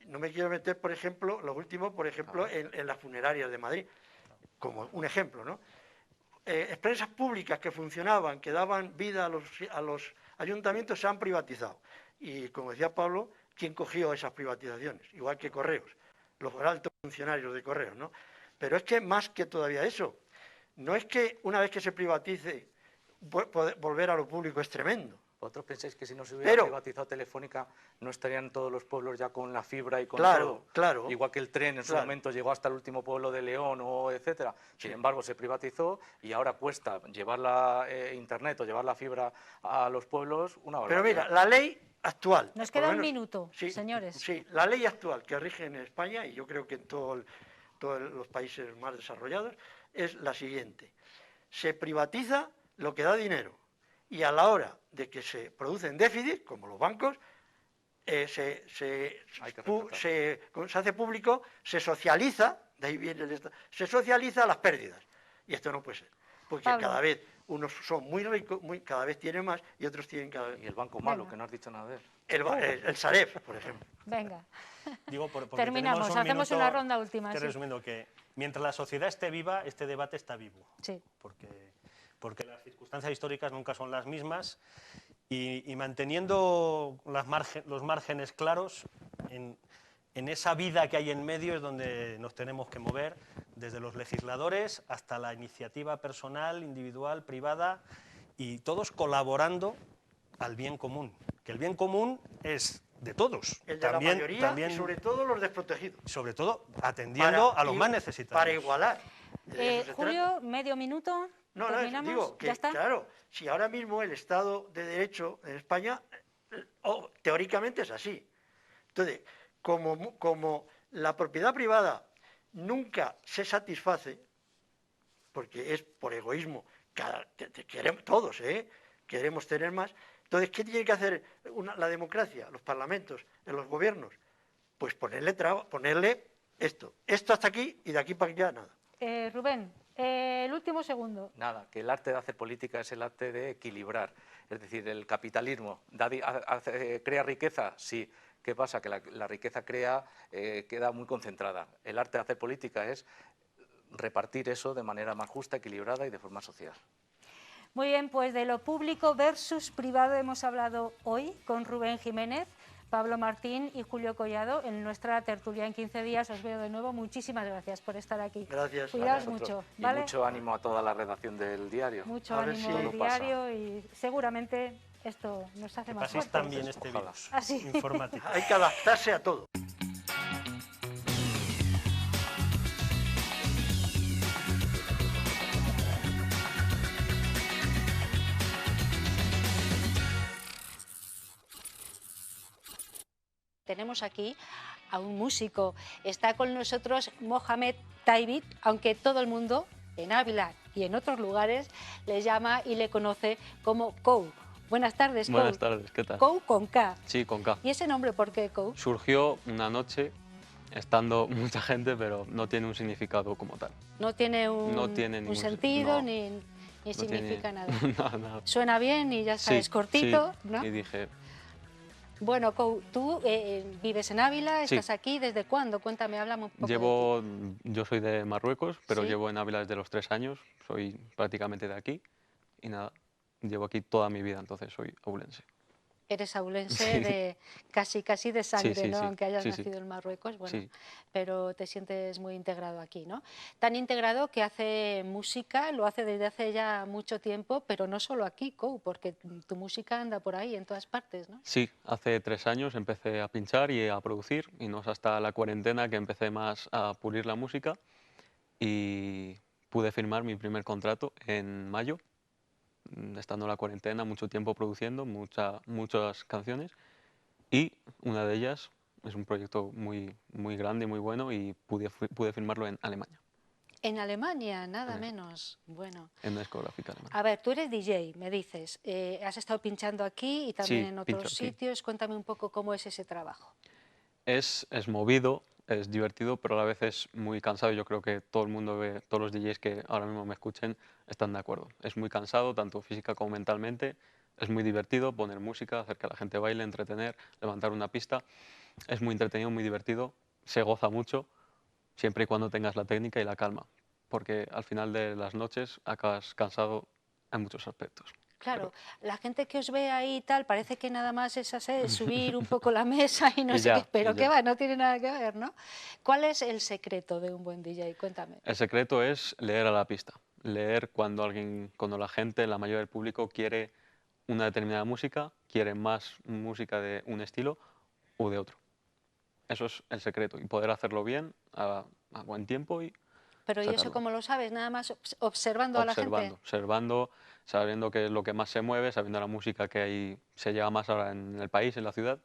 No me quiero meter, por ejemplo, lo último, por ejemplo, en las funerarias de Madrid, como un ejemplo, ¿no? Empresas públicas que funcionaban, que daban vida a los ayuntamientos, se han privatizado. Y como decía Pablo, ¿quién cogió esas privatizaciones? Igual que Correos, los altos funcionarios de Correos, ¿no? Pero es que más que todavía eso, no es que una vez que se privatice, volver a lo público es tremendo. ¿Vosotros pensáis que si no se hubiera privatizado Telefónica no estarían todos los pueblos ya con la fibra y con todo? Claro. Igual que el tren en su momento llegó hasta el último pueblo de León, o etcétera. Sin embargo, se privatizó y ahora cuesta llevar la internet o llevar la fibra a los pueblos una barbaridad. Pero mira, la ley actual... Nos queda un minuto, señores. Sí, la ley actual que rige en España, y yo creo que en todos los países más desarrollados, es la siguiente. Se privatiza lo que da dinero. Y a la hora de que se producen déficits, como los bancos, se hace público, se socializa, de ahí viene se socializa las pérdidas. Y esto no puede ser, porque Pablo. Cada vez unos son muy ricos, cada vez tienen más, y otros tienen cada vez... Y el banco malo, que no has dicho nada de él. El Sareb, por ejemplo. Venga. Digo, porque terminamos, hacemos una ronda última. Resumiendo que mientras la sociedad esté viva, este debate está vivo. Sí. Porque las circunstancias históricas nunca son las mismas y manteniendo los márgenes claros, en esa vida que hay en medio es donde nos tenemos que mover, desde los legisladores hasta la iniciativa personal, individual, privada, y todos colaborando al bien común, que el bien común es de todos. El de la mayoría y sobre todo los desprotegidos. Sobre todo atendiendo a los más necesitados. Para igualar. Julio, medio minuto. No, digo que, claro, si ahora mismo el Estado de Derecho en España, teóricamente es así. Entonces, como la propiedad privada nunca se satisface, porque es por egoísmo, queremos todos, queremos tener más, entonces, ¿qué tiene que hacer la democracia, los parlamentos, los gobiernos? Pues ponerle esto hasta aquí y de aquí para allá nada. Rubén. El último segundo. Nada, que el arte de hacer política es el arte de equilibrar. Es decir, el capitalismo crea riqueza, sí. ¿Qué pasa? Que la riqueza queda muy concentrada. El arte de hacer política es repartir eso de manera más justa, equilibrada y de forma social. Muy bien, pues de lo público versus privado hemos hablado hoy con Rubén Jiménez, Pablo Martín y Julio Collado en nuestra tertulia en 15 días. Os veo de nuevo. Muchísimas gracias por estar aquí. Gracias. Cuidaos mucho, ¿vale? Y mucho ánimo a toda la redacción del diario. Mucho ánimo del diario y seguramente esto nos hace más fuertes. También este virus informático. Hay que adaptarse a todo. Tenemos aquí a un músico. Está con nosotros Mohamed Taibit, aunque todo el mundo en Ávila y en otros lugares le llama y le conoce como Kou. Buenas tardes, Kou. Buenas tardes, ¿qué tal? Kou con K. Sí, con K. ¿Y ese nombre por qué, Kou? Surgió una noche estando mucha gente, pero no tiene un significado como tal. No tiene un sentido ni significa nada. Nada. Suena bien y ya sabes, cortito, sí. ¿no? Y dije, Bueno, Kou, tú vives en Ávila, Sí. estás aquí, ¿desde cuándo? Cuéntame, háblame un poco de ti. Yo soy de Marruecos, pero ¿Sí? llevo en Ávila desde los 3 años, soy prácticamente de aquí y nada, llevo aquí toda mi vida, entonces soy abulense. Eres aulense Sí, de casi de sí, sangre, sí, ¿no? sí, Aunque hayas sí, sí, nacido en Marruecos, bueno, sí. pero te sientes muy integrado aquí, ¿no? Tan integrado que hace música, lo hace desde hace ya mucho tiempo, pero no solo aquí, Kou, porque tu música anda por ahí, en todas partes, ¿no? Sí, hace 3 años empecé a pinchar y a producir y no es hasta la cuarentena que empecé más a pulir la música y pude firmar mi primer contrato en mayo, estando en la cuarentena, mucho tiempo produciendo, muchas canciones y una de ellas es un proyecto muy grande y muy bueno y pude firmarlo en Alemania, En Alemania, nada en, menos. Bueno, en una discográfica alemana. a ver, tú eres DJ, me dices, has estado pinchando aquí y también Sí, en pincho otros aquí. sitios. Cuéntame un poco cómo es ese trabajo. Es movido, es divertido, pero a la vez es muy cansado. Yo creo que todo el mundo todos los DJs que ahora mismo me escuchen están de acuerdo. Es muy cansado, tanto física como mentalmente. Es muy divertido poner música, hacer que la gente baile, entretener, levantar una pista. Es muy entretenido, muy divertido, se goza mucho, siempre y cuando tengas la técnica y la calma, porque al final de las noches acabas cansado en muchos aspectos. Claro, Pero, la gente que os ve ahí y tal, parece que nada más es hacer, subir un poco la mesa y no sé qué, y pero qué ya. va, no tiene nada que ver, ¿no? ¿Cuál es el secreto de un buen DJ? Cuéntame. El secreto es leer a la pista, leer cuando la gente, la mayoría del público quiere una determinada música, quiere más música de un estilo o de otro. Eso es el secreto y poder hacerlo bien a buen tiempo y Pero ¿y eso sacarlo. cómo lo sabes? Nada más observando a la gente. Observando, sabiendo qué es lo que más se mueve, sabiendo la música que se lleva más ahora en el país, en la ciudad,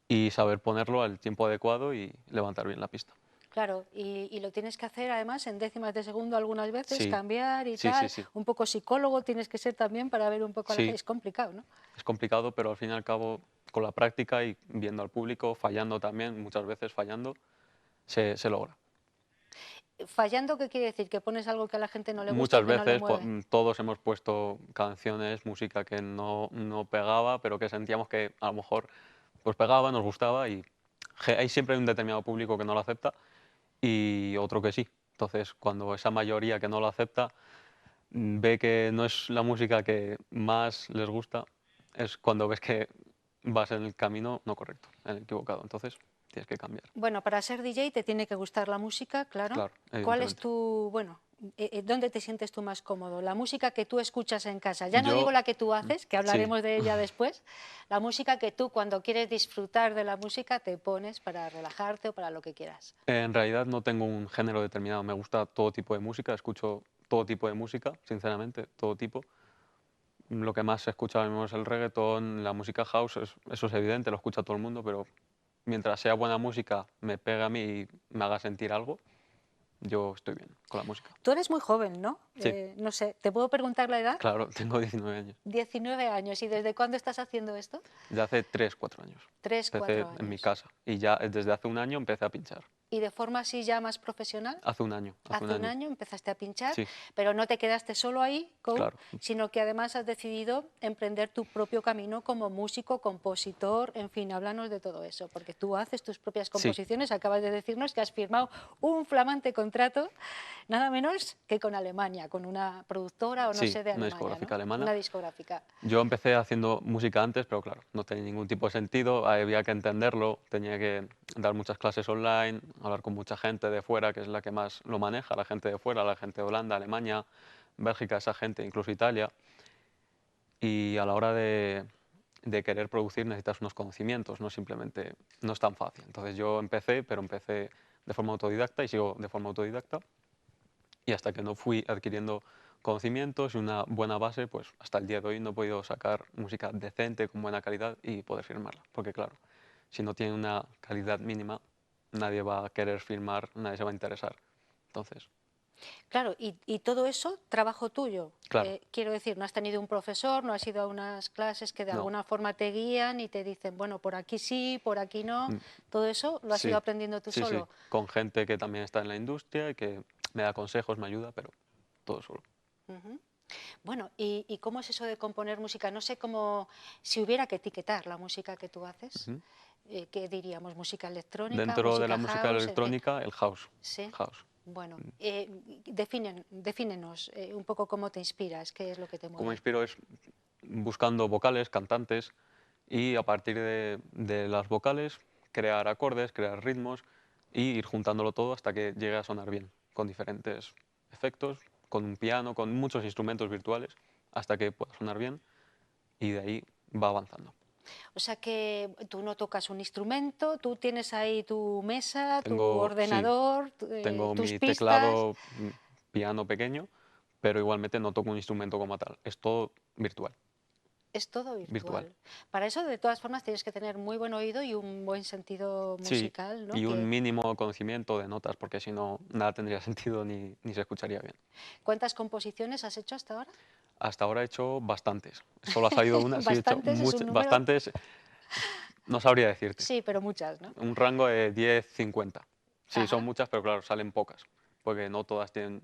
y saber ponerlo al tiempo adecuado y levantar bien la pista. Claro, y lo tienes que hacer además en décimas de segundo algunas veces, Sí, cambiar y sí, sí, tal. sí. Un poco psicólogo tienes que ser también para ver un poco a la gente. Sí, Es complicado, ¿no? es complicado, pero al fin y al cabo, con la práctica y viendo al público, fallando también, muchas veces fallando, se logra. Fallando, ¿qué quiere decir? Que pones algo que a la gente no le gusta o Muchas que no le veces mueve. todos hemos puesto canciones, música que no pegaba, pero que sentíamos que a lo mejor pues pegaba, nos gustaba y hay siempre un determinado público que no lo acepta y otro que sí. Entonces, cuando esa mayoría que no lo acepta ve que no es la música que más les gusta, es cuando ves que vas en el camino no correcto, en el equivocado. Entonces, tienes que cambiar. Bueno, para ser DJ te tiene que gustar la música, claro. Claro, ¿Cuál es evidentemente. dónde te sientes tú más cómodo? La música que tú escuchas en casa. Ya no digo Yo, la que tú haces, que sí, hablaremos de ella después. La música que tú, cuando quieres disfrutar de la música, te pones para relajarte o para lo que quieras. en realidad no tengo un género determinado. Me gusta todo tipo de música, escucho todo tipo de música, sinceramente, todo tipo. Lo que más se escucha ahora mismo es el reggaetón, la música house, eso es evidente, lo escucha todo el mundo, pero mientras sea buena música, me pega a mí y me haga sentir algo, yo estoy bien con la música. Tú eres muy joven, ¿no? Sí, No sé, ¿te puedo preguntar la edad? claro, tengo 19 años. 19 años. ¿Y desde cuándo estás haciendo esto? Ya hace 3, 4 años. 3, 4 Empecé en mi años. casa y ya desde hace un año empecé a pinchar. ¿Y de forma así ya más profesional? Hace un año, hace un Hace un año. año empezaste a pinchar, Sí, pero no te quedaste solo ahí, Kou, claro. sino que además has decidido emprender tu propio camino como músico, compositor, en fin, háblanos de todo eso, porque tú haces tus propias Sí, composiciones, acabas de decirnos que has firmado un flamante contrato, nada menos que con Alemania, con una productora o no sí, sé de una Alemania, discográfica ¿no? alemana. Una discográfica. Yo empecé haciendo música antes, pero claro, no tenía ningún tipo de sentido, había que entenderlo, tenía que dar muchas clases online, hablar con mucha gente de fuera, que es la que más lo maneja, la gente de fuera, la gente de Holanda, Alemania, Bélgica, esa gente, incluso Italia. Y a la hora de querer producir necesitas unos conocimientos, no simplemente, no es tan fácil. Entonces yo empecé, pero empecé de forma autodidacta y sigo de forma autodidacta. Y hasta que no fui adquiriendo conocimientos y una buena base, pues hasta el día de hoy no he podido sacar música decente, con buena calidad y poder firmarla. Porque claro, si no tiene una calidad mínima, nadie va a querer firmar, nadie se va a interesar. Entonces, Claro, y todo eso, trabajo tuyo. claro, Quiero decir, no has tenido un profesor, no has ido a unas clases que de no, alguna forma te guían y te dicen, bueno, por aquí sí, por aquí no. mm, Todo eso lo has ido sí, aprendiendo tú sí, sí, solo. con gente que también está en la industria y que me da consejos, me ayuda, pero todo solo. Ujú. Bueno, ¿y cómo es eso de componer música? No sé cómo, si hubiera que etiquetar la música que tú haces, ¿qué diríamos? ¿Música electrónica, Dentro de la música música house? En fin. electrónica, el house. Sí. House. Bueno, defínenos un poco cómo te inspiras, qué es lo que te Como mueve. inspiro es buscando vocales, cantantes, y a partir de las vocales crear acordes, crear ritmos y ir juntándolo todo hasta que llegue a sonar bien, con diferentes efectos, con un piano, con muchos instrumentos virtuales, hasta que pueda sonar bien y de ahí va avanzando. O sea que tú no tocas un instrumento, tú tienes ahí tu mesa, tu Sí, ordenador, tengo tus mi pistas, teclado, piano pequeño, pero igualmente no toco un instrumento como tal, es todo virtual. es todo Virtual. virtual. Para eso, de todas formas, tienes que tener muy buen oído y un buen sentido Sí, musical, ¿no? y un mínimo conocimiento de notas, porque si no, nada tendría sentido ni se escucharía bien. ¿Cuántas composiciones has hecho hasta ahora? Hasta ahora he hecho bastantes. Solo ha salido una, sí he hecho ¿Bastantes es un número? bastantes. No sabría decirte. Sí, pero muchas, ¿no? Un rango de 10, 50. Sí, Ajá. son muchas, pero claro, salen pocas, porque no todas tienen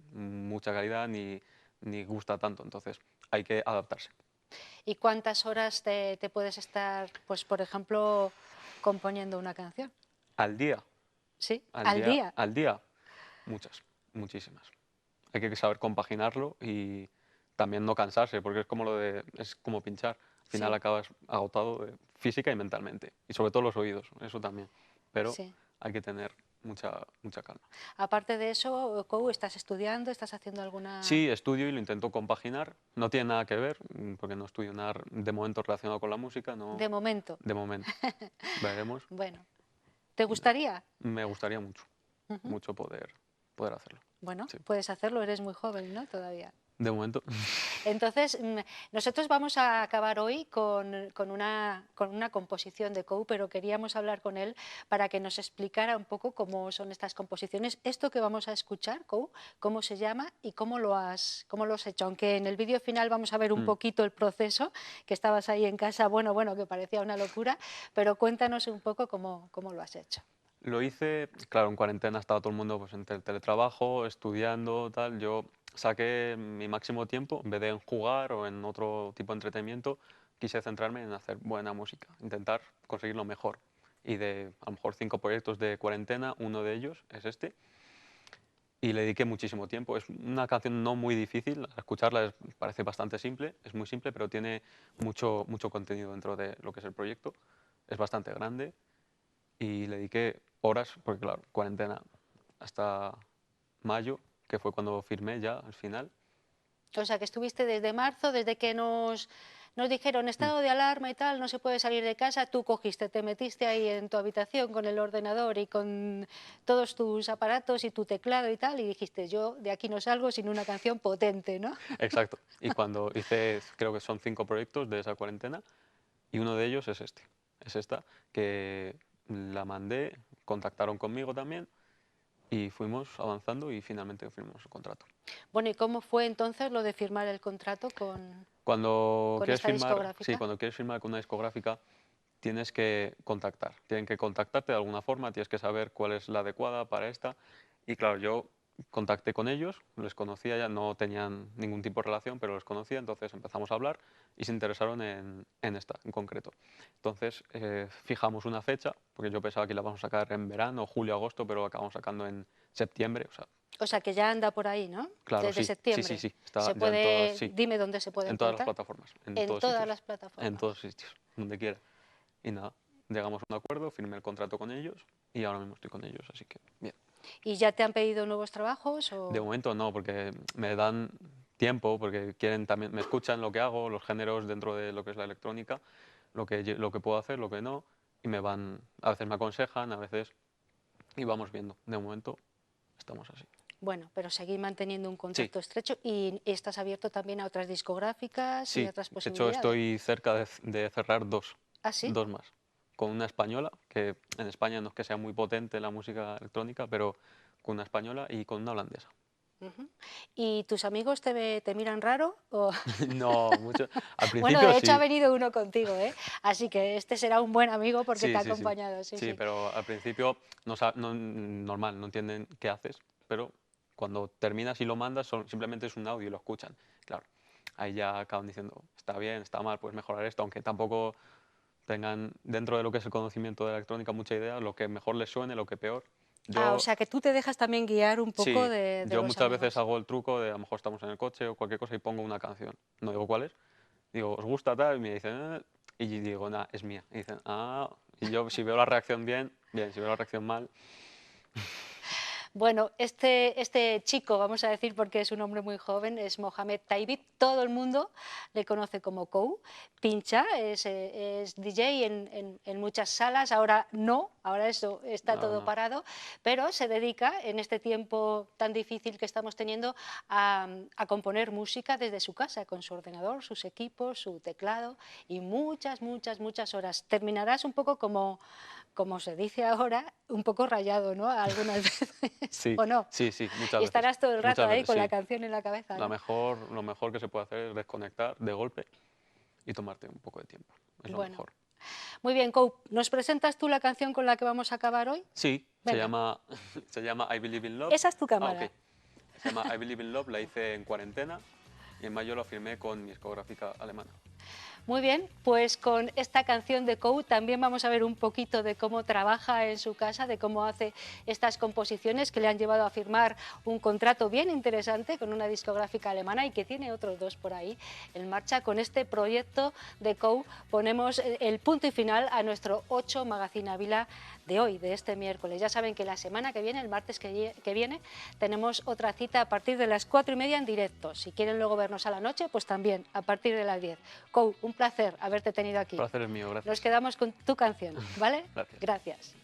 mucha calidad ni gusta tanto, entonces hay que adaptarse. ¿Y cuántas horas te puedes estar, pues, por ejemplo, componiendo una canción? Al día, ¿Sí? ¿Al día? al día, muchas, muchísimas. Hay que saber compaginarlo y también no cansarse, porque es como pinchar. Al final Sí, acabas agotado física y mentalmente, y sobre todo los oídos, eso también. Pero sí. hay que tener mucha calma. Aparte de eso, Kou, ¿estás estudiando? ¿Estás haciendo alguna...? Sí, estudio y lo intento compaginar. No tiene nada que ver, porque no estudio nada de momento relacionado con la música, no, De momento. de momento. Veremos. Bueno, ¿te gustaría? Me gustaría mucho, Ujú. mucho poder hacerlo. Bueno, Sí. puedes hacerlo, eres muy joven, ¿no? Todavía. De momento. Entonces, nosotros vamos a acabar hoy con una composición de Kou, pero queríamos hablar con él para que nos explicara un poco cómo son estas composiciones. Esto que vamos a escuchar, Kou, cómo se llama y cómo lo has hecho. Aunque en el vídeo final vamos a ver un poquito el proceso, que estabas ahí en casa, bueno, que parecía una locura, pero cuéntanos un poco cómo lo has hecho. Lo hice, claro, en cuarentena estaba todo el mundo pues, entre el teletrabajo, estudiando, tal. Yo saqué mi máximo tiempo, en vez de en jugar o en otro tipo de entretenimiento, quise centrarme en hacer buena música, intentar conseguir lo mejor. Y de a lo mejor 5 proyectos de cuarentena, uno de ellos es este. Y le dediqué muchísimo tiempo. Es una canción no muy difícil, al escucharla parece bastante simple, es muy simple, pero tiene mucho contenido dentro de lo que es el proyecto. Es bastante grande y le dediqué horas, porque claro, cuarentena hasta mayo, que fue cuando firmé ya al final. O sea, que estuviste desde marzo, desde que nos dijeron estado de alarma y tal, no se puede salir de casa, tú cogiste, te metiste ahí en tu habitación con el ordenador y con todos tus aparatos y tu teclado y tal, y dijiste, yo de aquí no salgo sin una canción potente, ¿no? Exacto. Y cuando hice, creo que son 5 proyectos de esa cuarentena, y uno de ellos es este. Es esta, que la mandé, contactaron conmigo también, y fuimos avanzando y finalmente firmamos el contrato. Bueno, ¿y cómo fue entonces lo de firmar el contrato con Cuando esta discográfica? quieres firmar con una discográfica, tienes que contactar. Tienen que contactarte de alguna forma, tienes que saber cuál es la adecuada para esta. Y claro, yo contacté con ellos, les conocía ya, no tenían ningún tipo de relación, pero los conocía, entonces empezamos a hablar y se interesaron en esta en concreto. Entonces fijamos una fecha, porque yo pensaba que la vamos a sacar en verano, julio, agosto, pero acabamos sacando en septiembre, O sea, que ya anda por ahí, ¿no? claro, Desde sí, septiembre. está Se ya en todas, puede, sí, dime dónde se puede en todas las encontrar. plataformas, En todas las en plataformas. todos sitios, donde quiera. Y nada, llegamos a un acuerdo, firmé el contrato con ellos y ahora mismo estoy con ellos, así que bien. ¿Y ya te han pedido nuevos trabajos? De momento no, porque me dan tiempo, porque quieren también, me escuchan lo que hago, los géneros dentro de lo que es la electrónica, lo que puedo hacer, lo que no, y a veces me aconsejan, a veces, y vamos viendo. De momento estamos así. Bueno, pero seguir manteniendo un Sí, contacto estrecho y estás abierto también a otras discográficas y a sí, otras de hecho posibilidades. estoy cerca de cerrar ¿Ah, sí? dos más, con una española, que en España no es que sea muy potente la música electrónica, pero con una española y con una holandesa. Ujú. ¿Y tus amigos te miran raro? No, mucho. Al Bueno, principio de hecho ha sí, venido uno contigo, ¿eh? Así que este será un buen amigo porque te sí, ha sí, sí. acompañado, sí, Sí, sí. pero al principio normal, no entienden qué haces, pero cuando terminas y lo mandas, simplemente es un audio y lo escuchan. Claro, ahí ya acaban diciendo, está bien, está mal, puedes mejorar esto, aunque tampoco tengan dentro de lo que es el conocimiento de la electrónica mucha idea, lo que mejor les suene, lo que peor. O sea, que tú te dejas también guiar un poco sí, de yo los muchas amigos. veces hago el truco de a lo mejor estamos en el coche o cualquier cosa y pongo una canción. No digo cuál es. Digo, ¿os gusta tal? Y me dicen, y digo, nada, es mía. Y dicen, ah, y yo si veo la reacción bien, bien, si veo la reacción mal. Bueno, este chico, vamos a decir porque es un hombre muy joven, es Mohamed Taibib, todo el mundo le conoce como Kou, pincha, es DJ en muchas salas, ahora no, ahora eso está todo parado, pero se dedica en este tiempo tan difícil que estamos teniendo a componer música desde su casa, con su ordenador, sus equipos, su teclado y muchas horas. Terminarás un poco como se dice ahora, un poco rayado, ¿no? Algunas veces, Sí, ¿o no? sí, muchas veces. Y estarás todo el rato muchas ahí veces, con sí. la canción en la cabeza, ¿no? Lo mejor que se puede hacer es desconectar de golpe y tomarte un poco de tiempo. Es lo mejor. Muy bien, Kou, ¿nos presentas tú la canción con la que vamos a acabar hoy? Sí, se llama I Believe in Love. Esa es tu cámara. Okay. Se llama I Believe in Love, la hice en cuarentena y en mayo la firmé con mi discográfica alemana. Muy bien, pues con esta canción de Kou también vamos a ver un poquito de cómo trabaja en su casa, de cómo hace estas composiciones que le han llevado a firmar un contrato bien interesante con una discográfica alemana y que tiene otros dos por ahí en marcha. Con este proyecto de Kou ponemos el punto y final a nuestro 8 Magazine Ávila de hoy, de este miércoles. Ya saben que la semana que viene, el martes que viene, tenemos otra cita a partir de las 4:30 en directo. Si quieren luego vernos a la noche, pues también a partir de las 10. Kou, un placer haberte tenido aquí. El placer es mío, gracias. Nos quedamos con tu canción, ¿vale? Gracias. Gracias.